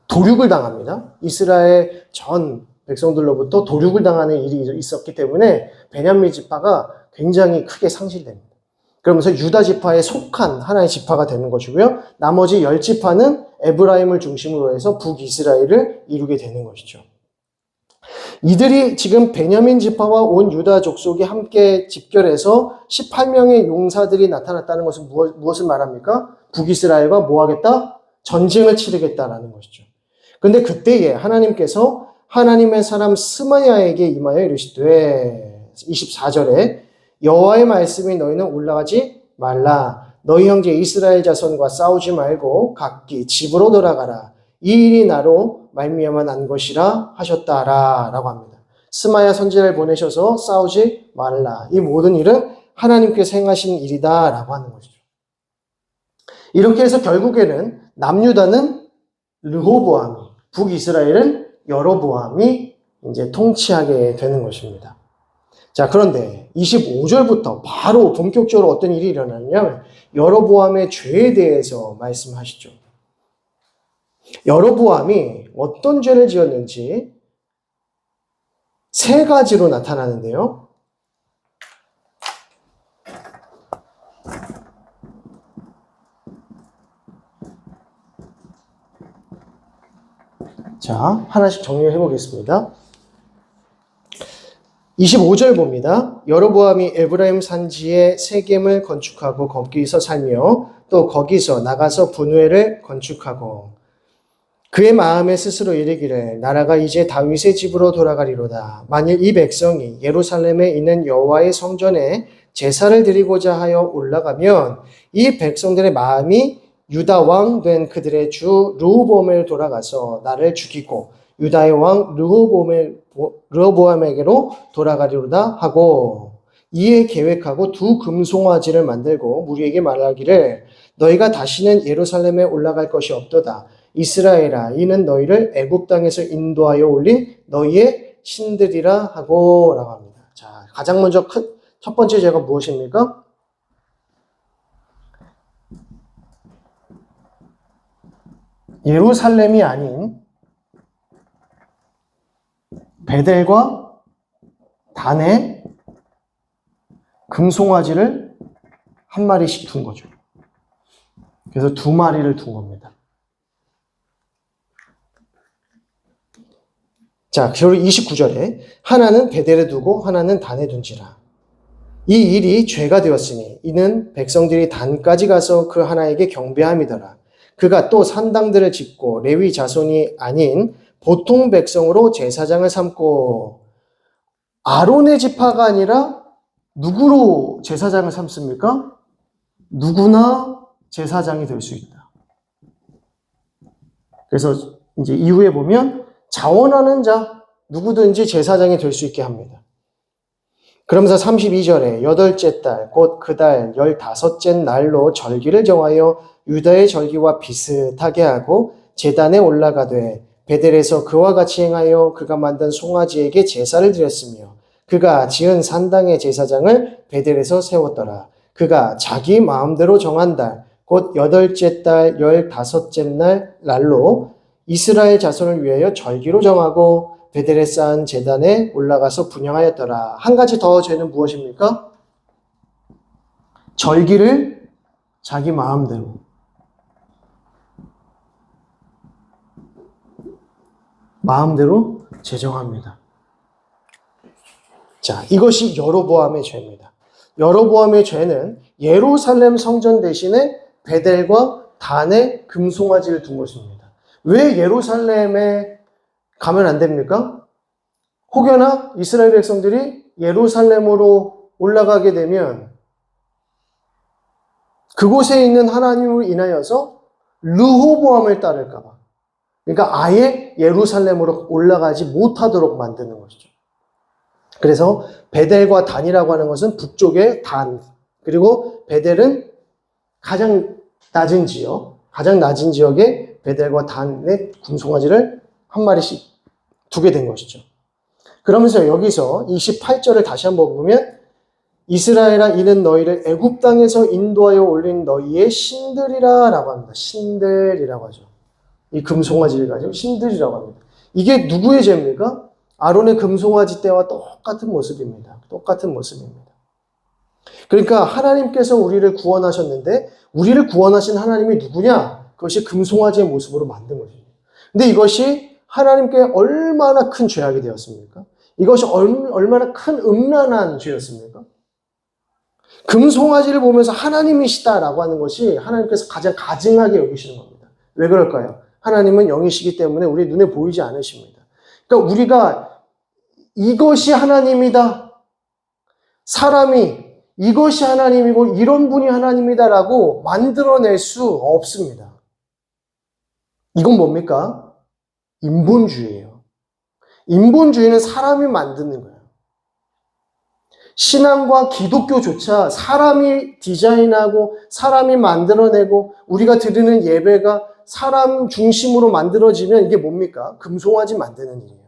도륙을 당합니다. 이스라엘 전 백성들로부터 도륙을 당하는 일이 있었기 때문에 베냐민 지파가 굉장히 크게 상실됩니다. 그러면서 유다 지파에 속한 하나의 지파가 되는 것이고요. 나머지 10지파는 에브라임을 중심으로 해서 북이스라엘을 이루게 되는 것이죠. 이들이 지금 베냐민 지파와 온 유다 족속이 함께 집결해서 18명의 용사들이 나타났다는 것은 무엇을 말합니까? 북이스라엘과 뭐 하겠다? 전쟁을 치르겠다라는 것이죠. 근데 그때에 하나님께서 하나님의 사람 스마야에게 임하여 이르시되 24절에 여호와의 말씀이 너희는 올라가지 말라. 너희 형제 이스라엘 자손과 싸우지 말고 각기 집으로 돌아가라. 이 일이 나로 말미암아 난 것이라 하셨다라 라고 합니다. 스마야 선지자를 보내셔서 싸우지 말라. 이 모든 일은 하나님께서 행하신 일이다 라고 하는 것이죠. 이렇게 해서 결국에는 남유다는 르호보암이, 북이스라엘은 여로보암이 이제 통치하게 되는 것입니다. 자, 그런데 25절부터 바로 본격적으로 어떤 일이 일어나냐면 여로보암의 죄에 대해서 말씀하시죠. 여로보암이 어떤 죄를 지었는지 세 가지로 나타나는데요. 자, 하나씩 정리해 보겠습니다. 25절 봅니다. 여로보암이 에브라임 산지에 세겜을 건축하고 거기서 살며 또 거기서 나가서 분회를 건축하고 그의 마음에 스스로 이르기를 나라가 이제 다윗의 집으로 돌아가리로다. 만일 이 백성이 예루살렘에 있는 여호와의 성전에 제사를 드리고자 하여 올라가면 이 백성들의 마음이 유다 왕 된 그들의 주 르호보암에 돌아가서 나를 죽이고 유다의 왕 르호보암에게로 돌아가리로다 하고 이에 계획하고 두 금송아지를 만들고 무리에게 말하기를 너희가 다시는 예루살렘에 올라갈 것이 없도다. 이스라엘아 이는 너희를 애굽 땅에서 인도하여 올린 너희의 신들이라 하고 라고 합니다. 자, 가장 먼저 첫 번째 죄가 무엇입니까? 예루살렘이 아닌 베델과 단에 금송아지를 한 마리씩 둔 거죠. 그래서 두 마리를 둔 겁니다. 자, 그리고 29절에 하나는 베델에 두고 하나는 단에 둔지라. 이 일이 죄가 되었으니 이는 백성들이 단까지 가서 그 하나에게 경배함이더라. 그가 또 산당들을 짓고 레위 자손이 아닌 보통 백성으로 제사장을 삼고 아론의 지파가 아니라 누구로 제사장을 삼습니까? 누구나 제사장이 될 수 있다. 그래서 이제 이후에 보면 자원하는 자 누구든지 제사장이 될 수 있게 합니다. 그러면서 32절에 여덟째 달 곧 그 달 15째 날로 절기를 정하여 유다의 절기와 비슷하게 하고 제단에 올라가되 베델에서 그와 같이 행하여 그가 만든 송아지에게 제사를 드렸으며 그가 지은 산당의 제사장을 베델에서 세웠더라. 그가 자기 마음대로 정한 달 곧 여덟째 달 15째 날로 이스라엘 자손을 위하여 절기로 정하고 베델에 쌓은 제단에 올라가서 분향하였더라. 한 가지 더 죄는 무엇입니까? 절기를 자기 마음대로 제정합니다. 자, 이것이 여로보암의 죄입니다. 여로보암의 죄는 예루살렘 성전 대신에 베델과 단에 금송아지를 둔 것입니다. 왜 예루살렘에 가면 안 됩니까? 혹여나 이스라엘 백성들이 예루살렘으로 올라가게 되면 그곳에 있는 하나님으로 인하여서 르호보암을 따를까 봐. 그러니까 아예 예루살렘으로 올라가지 못하도록 만드는 것이죠. 그래서 베델과 단이라고 하는 것은 북쪽의 단, 그리고 베델은 가장 낮은 지역에 베델과 단의 금송아지를 한 마리씩 두게 된 것이죠. 그러면서 여기서 28절을 다시 한번 보면 이스라엘아 이는 너희를 애굽 땅에서 인도하여 올린 너희의 신들이라 라고 합니다. 신들이라고 하죠. 이 금송아지를 가지고 신들이라고 합니다. 이게 누구의 죄입니까? 아론의 금송아지 때와 똑같은 모습입니다. 똑같은 모습입니다. 그러니까 하나님께서 우리를 구원하셨는데 우리를 구원하신 하나님이 누구냐? 그것이 금송아지의 모습으로 만든 것이죠. 근데 이것이 하나님께 얼마나 큰 죄악이 되었습니까? 이것이 얼마나 큰 음란한 죄였습니까? 금송아지를 보면서 하나님이시다라고 하는 것이 하나님께서 가장 가증하게 여기시는 겁니다. 왜 그럴까요? 하나님은 영이시기 때문에 우리 눈에 보이지 않으십니다. 그러니까 우리가 이것이 하나님이다. 사람이 이것이 하나님이고 이런 분이 하나님이다라고 만들어낼 수 없습니다. 이건 뭡니까? 인본주의예요. 인본주의는 사람이 만드는 거예요. 신앙과 기독교조차 사람이 디자인하고 사람이 만들어내고 우리가 드리는 예배가 사람 중심으로 만들어지면 이게 뭡니까? 금송아지 만드는 일이에요.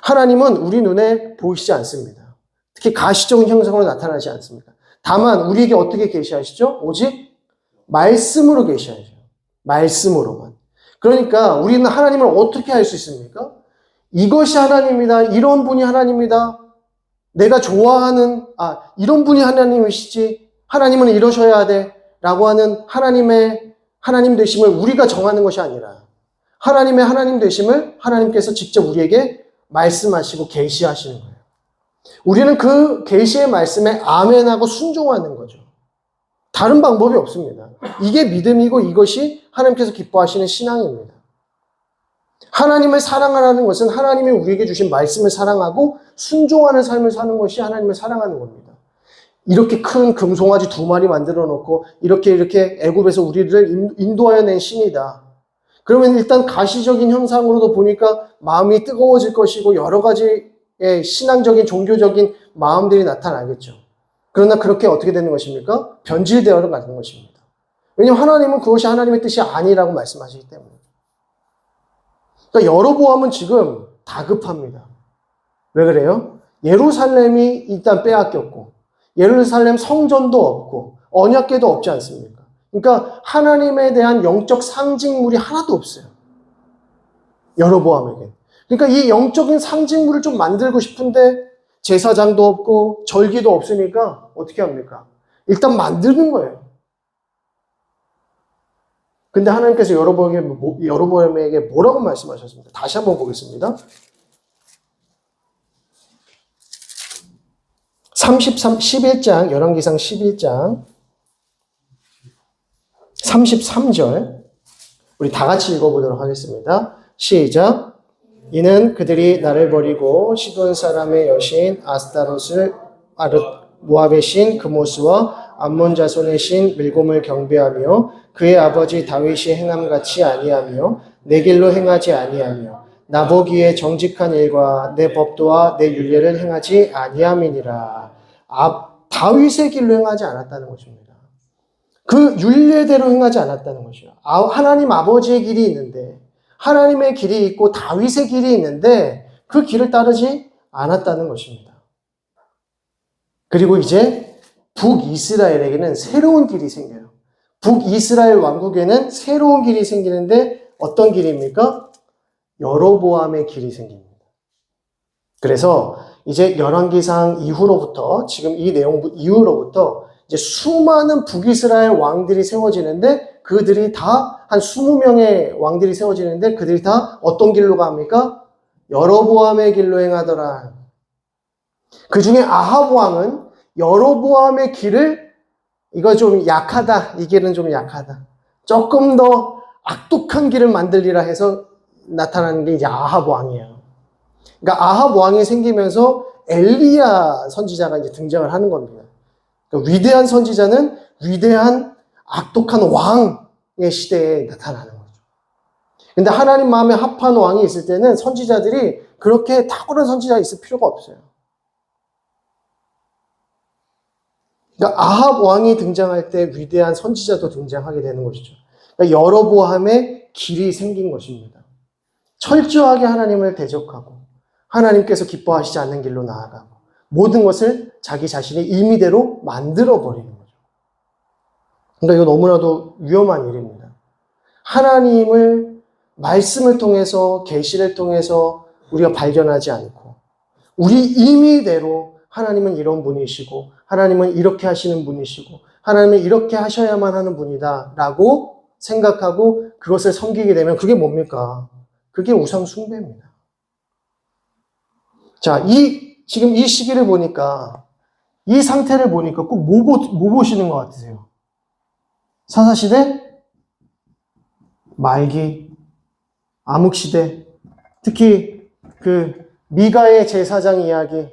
하나님은 우리 눈에 보이시지 않습니다. 특히 가시적인 형상으로 나타나지 않습니다. 다만 우리에게 어떻게 계시하시죠? 오직 말씀으로 계시하죠. 말씀으로만. 그러니까 우리는 하나님을 어떻게 알 수 있습니까? 이것이 하나님이다. 이런 분이 하나님이다. 내가 좋아하는, 이런 분이 하나님이시지. 하나님은 이러셔야 돼. 라고 하는 하나님의 하나님 되심을 우리가 정하는 것이 아니라 하나님의 하나님 되심을 하나님께서 직접 우리에게 말씀하시고 계시하시는 거예요. 우리는 그 계시의 말씀에 아멘하고 순종하는 거죠. 다른 방법이 없습니다. 이게 믿음이고 이것이 하나님께서 기뻐하시는 신앙입니다. 하나님을 사랑하라는 것은 하나님이 우리에게 주신 말씀을 사랑하고 순종하는 삶을 사는 것이 하나님을 사랑하는 겁니다. 이렇게 큰 금송아지 2마리 만들어 놓고 이렇게 애굽에서 우리를 인도하여 낸 신이다. 그러면 일단 가시적인 형상으로도 보니까 마음이 뜨거워질 것이고 여러 가지의 신앙적인 종교적인 마음들이 나타나겠죠. 그러나 그렇게 어떻게 되는 것입니까? 변질되어 가는 것입니다. 왜냐하면 하나님은 그것이 하나님의 뜻이 아니라고 말씀하시기 때문에. 그러니까 여로보암은 지금 다급합니다. 왜 그래요? 예루살렘이 일단 빼앗겼고 예루살렘 성전도 없고 언약궤도 없지 않습니까? 그러니까 하나님에 대한 영적 상징물이 하나도 없어요. 여로보암에게. 그러니까 이 영적인 상징물을 좀 만들고 싶은데 제사장도 없고 절기도 없으니까 어떻게 합니까? 일단 만드는 거예요. 근데 하나님께서 여로보암에게 뭐라고 말씀하셨습니까? 다시 한번 보겠습니다. 11장, 열왕기상 11장 33절 우리 다 같이 읽어보도록 하겠습니다. 시작. 이는 그들이 나를 버리고 시돈 사람의 여신 아스타롯을 모압의 신 그모스와 암몬 자손의 신 밀곰을 경배하며 그의 아버지 다윗이 행함같이 아니하며 내 길로 행하지 아니하며 나보기에 정직한 일과 내 법도와 내 율례를 행하지 아니함이니라. 다윗의 길로 행하지 않았다는 것입니다. 그 율례대로 행하지 않았다는 것이요. 하나님 아버지의 길이 있는데 하나님의 길이 있고 다윗의 길이 있는데 그 길을 따르지 않았다는 것입니다. 그리고 이제 북이스라엘에게는 새로운 길이 생겨요. 북이스라엘 왕국에는 새로운 길이 생기는데 어떤 길입니까? 여로보암의 길이 생깁니다. 그래서 이제 열왕기상 이후로부터 지금 이 내용 이후로부터 이제 수많은 북이스라엘 왕들이 세워지는데 그들이 다 한 20명의 왕들이 세워지는데 그들이 다 어떤 길로 갑니까? 여로보암의 길로 행하더라. 그 중에 아합 왕은 여로보암의 길을 이거 좀 약하다. 이 길은 좀 약하다. 조금 더 악독한 길을 만들리라 해서 나타나는 게 이제 아합 왕이에요. 그러니까 아합 왕이 생기면서 엘리야 선지자가 이제 등장을 하는 겁니다. 그러니까 위대한 선지자는 위대한 악독한 왕의 시대에 나타나는 거죠. 근데 하나님 마음에 합한 왕이 있을 때는 선지자들이 그렇게 탁월한 선지자가 있을 필요가 없어요. 그러니까 아합 왕이 등장할 때 위대한 선지자도 등장하게 되는 것이죠. 그러니까 여로보암의 길이 생긴 것입니다. 철저하게 하나님을 대적하고 하나님께서 기뻐하시지 않는 길로 나아가고 모든 것을 자기 자신의 임의대로 만들어버리는 거죠. 그러니까 이거 너무나도 위험한 일입니다. 하나님을 말씀을 통해서 계시를 통해서 우리가 발견하지 않고 우리 임의대로 하나님은 이런 분이시고 하나님은 이렇게 하시는 분이시고 하나님은 이렇게 하셔야만 하는 분이다 라고 생각하고 그것을 섬기게 되면 그게 뭡니까? 그게 우상 숭배입니다. 자, 지금 이 시기를 보니까, 이 상태를 보니까 꼭 뭐 보시는 것 같으세요? 사사시대? 말기? 암흑시대? 특히 미가의 제사장 이야기,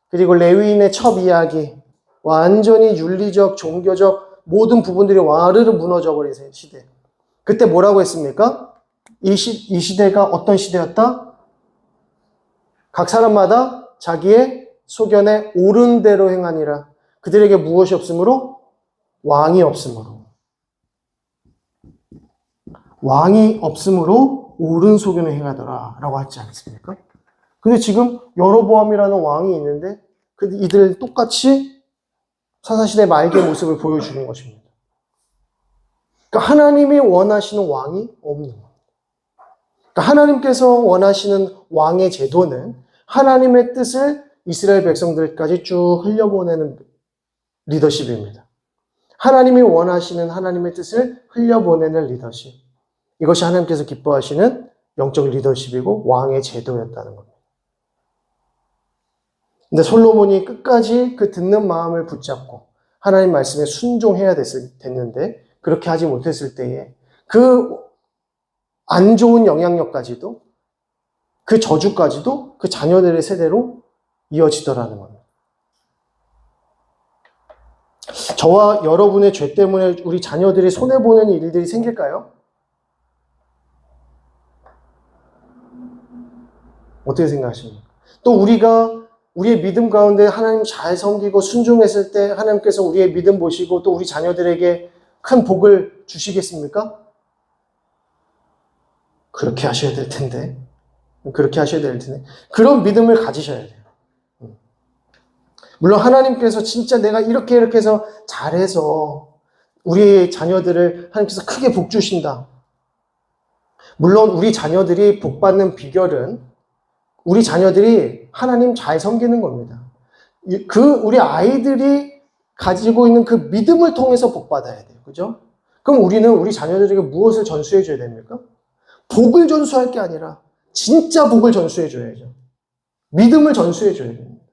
그리고 레위인의 첩 이야기, 완전히 윤리적, 종교적 모든 부분들이 와르르 무너져 버린 시대. 그때 뭐라고 했습니까? 이 시대가 어떤 시대였다? 각 사람마다 자기의 소견에 옳은 대로 행하니라. 그들에게 무엇이 없으므로? 왕이 없으므로. 왕이 없으므로 옳은 소견을 행하더라 라고 하지 않습니까? 근데 지금 여로보암이라는 왕이 있는데 이들 똑같이 사사시대 말기의 모습을 보여주는 것입니다. 그러니까 하나님이 원하시는 왕이 없는 거예요. 그러니까 하나님께서 원하시는 왕의 제도는 하나님의 뜻을 이스라엘 백성들까지 쭉 흘려보내는 리더십입니다. 하나님이 원하시는 하나님의 뜻을 흘려보내는 리더십. 이것이 하나님께서 기뻐하시는 영적 리더십이고 왕의 제도였다는 겁니다. 근데 솔로몬이 끝까지 그 듣는 마음을 붙잡고 하나님 말씀에 순종해야 됐는데 그렇게 하지 못했을 때에 그 안 좋은 영향력까지도 그 저주까지도 그 자녀들의 세대로 이어지더라는 겁니다. 저와 여러분의 죄 때문에 우리 자녀들이 손해보는 일들이 생길까요? 어떻게 생각하십니까? 또 우리가 우리의 믿음 가운데 하나님 잘 섬기고 순종했을 때 하나님께서 우리의 믿음 보시고 또 우리 자녀들에게 큰 복을 주시겠습니까? 그렇게 하셔야 될 텐데. 그런 믿음을 가지셔야 돼요. 물론 하나님께서 진짜 내가 이렇게 해서 잘해서 우리 자녀들을 하나님께서 크게 복 주신다. 물론 우리 자녀들이 복 받는 비결은 우리 자녀들이 하나님 잘 섬기는 겁니다. 우리 아이들이 가지고 있는 그 믿음을 통해서 복 받아야 돼요. 그죠? 그럼 우리는 우리 자녀들에게 무엇을 전수해 줘야 됩니까? 복을 전수할 게 아니라 진짜 복을 전수해 줘야죠. 믿음을 전수해 줘야 됩니다.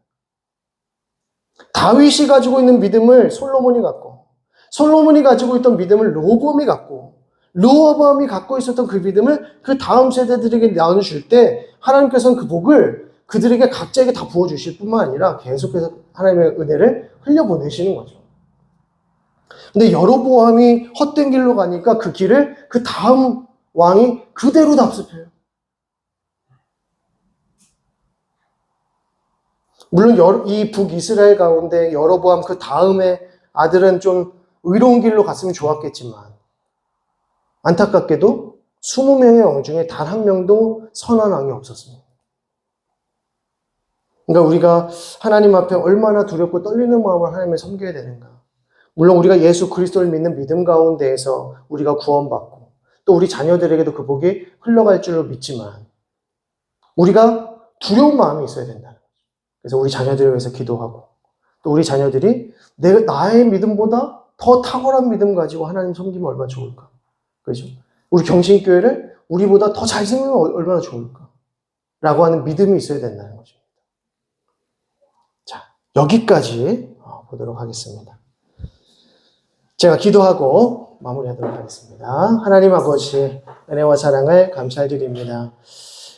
다윗이 가지고 있는 믿음을 솔로몬이 갖고, 솔로몬이 가지고 있던 믿음을 르호보암이 갖고, 르호보암이 갖고 있었던 그 믿음을 그 다음 세대들에게 나눠줄 때 하나님께서는 그 복을 그들에게 각자에게 다 부어주실 뿐만 아니라 계속해서 하나님의 은혜를 흘려보내시는 거죠. 근데 여로보암이 헛된 길로 가니까 그 길을 그 다음 왕이 그대로 답습해요. 물론 이 북이스라엘 가운데 여로보암 그 다음에 아들은 좀 의로운 길로 갔으면 좋았겠지만 안타깝게도 20명의 왕 중에 단 한 명도 선한 왕이 없었습니다. 그러니까 우리가 하나님 앞에 얼마나 두렵고 떨리는 마음으로 하나님을 섬겨야 되는가. 물론 우리가 예수 그리스도를 믿는 믿음 가운데에서 우리가 구원받고 또 우리 자녀들에게도 그 복이 흘러갈 줄로 믿지만 우리가 두려운 마음이 있어야 된다. 그래서 우리 자녀들을 위해서 기도하고 또 우리 자녀들이 나의 믿음보다 더 탁월한 믿음 가지고 하나님 섬기면 얼마나 좋을까. 그죠? 우리 경신교회를 우리보다 더 잘 섬기면 얼마나 좋을까. 라고 하는 믿음이 있어야 된다는 거죠. 자, 여기까지 보도록 하겠습니다. 제가 기도하고 마무리하도록 하겠습니다. 하나님 아버지 은혜와 사랑을 감사드립니다.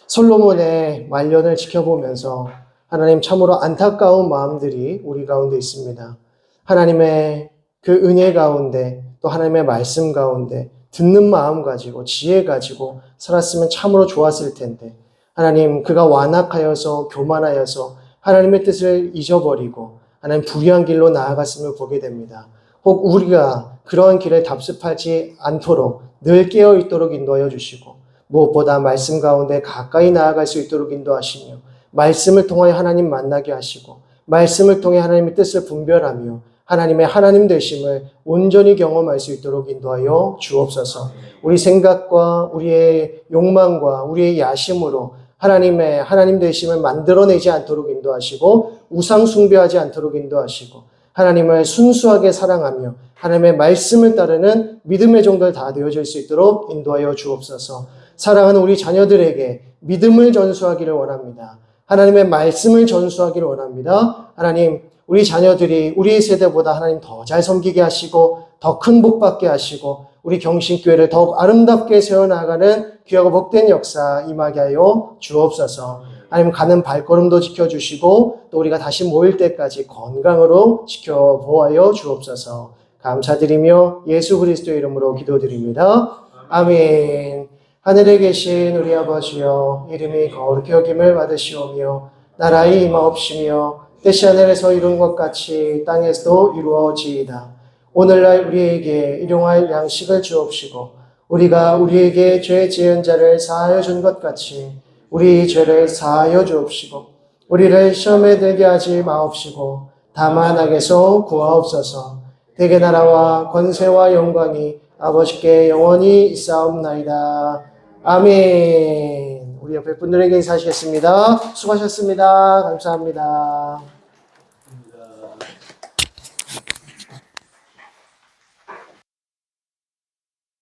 솔로몬의 말년을 지켜보면서 하나님 참으로 안타까운 마음들이 우리 가운데 있습니다. 하나님의 그 은혜 가운데 또 하나님의 말씀 가운데 듣는 마음 가지고 지혜 가지고 살았으면 참으로 좋았을 텐데 하나님 그가 완악하여서 교만하여서 하나님의 뜻을 잊어버리고 하나님 불의한 길로 나아갔음을 보게 됩니다. 혹 우리가 그러한 길을 답습하지 않도록 늘 깨어 있도록 인도하여 주시고 무엇보다 말씀 가운데 가까이 나아갈 수 있도록 인도하시며 말씀을 통하여 하나님 만나게 하시고 말씀을 통해 하나님의 뜻을 분별하며 하나님의 하나님 되심을 온전히 경험할 수 있도록 인도하여 주옵소서. 우리 생각과 우리의 욕망과 우리의 야심으로 하나님의 하나님 되심을 만들어내지 않도록 인도하시고 우상 숭배하지 않도록 인도하시고 하나님을 순수하게 사랑하며 하나님의 말씀을 따르는 믿음의 종들 다 되어질 수 있도록 인도하여 주옵소서. 사랑하는 우리 자녀들에게 믿음을 전수하기를 원합니다. 하나님의 말씀을 전수하기를 원합니다. 하나님, 우리 자녀들이 우리 세대보다 하나님 더 잘 섬기게 하시고 더 큰 복 받게 하시고 우리 경신교회를 더욱 아름답게 세워나가는 귀하고 복된 역사 임하게 하여 주옵소서. 하나님 가는 발걸음도 지켜주시고 또 우리가 다시 모일 때까지 건강으로 지켜보아여 주옵소서. 감사드리며 예수 그리스도의 이름으로 기도드립니다. 아멘. 하늘에 계신 우리 아버지여 이름이 거룩히 여김을 받으시오며 나라의 임하옵시며 뜻이 하늘에서 이룬 것 같이 땅에서도 이루어지이다. 오늘날 우리에게 일용할 양식을 주옵시고 우리가 우리에게 죄 지은 자를 사하여 준 것 같이 우리 죄를 사하여 주옵시고 우리를 시험에 들게 하지 마옵시고 다만 악에서 구하옵소서. 대개 나라와 권세와 영광이 아버지께 영원히 있사옵나이다. 아멘. 우리 옆에 분들에게 인사하시겠습니다. 수고하셨습니다. 감사합니다.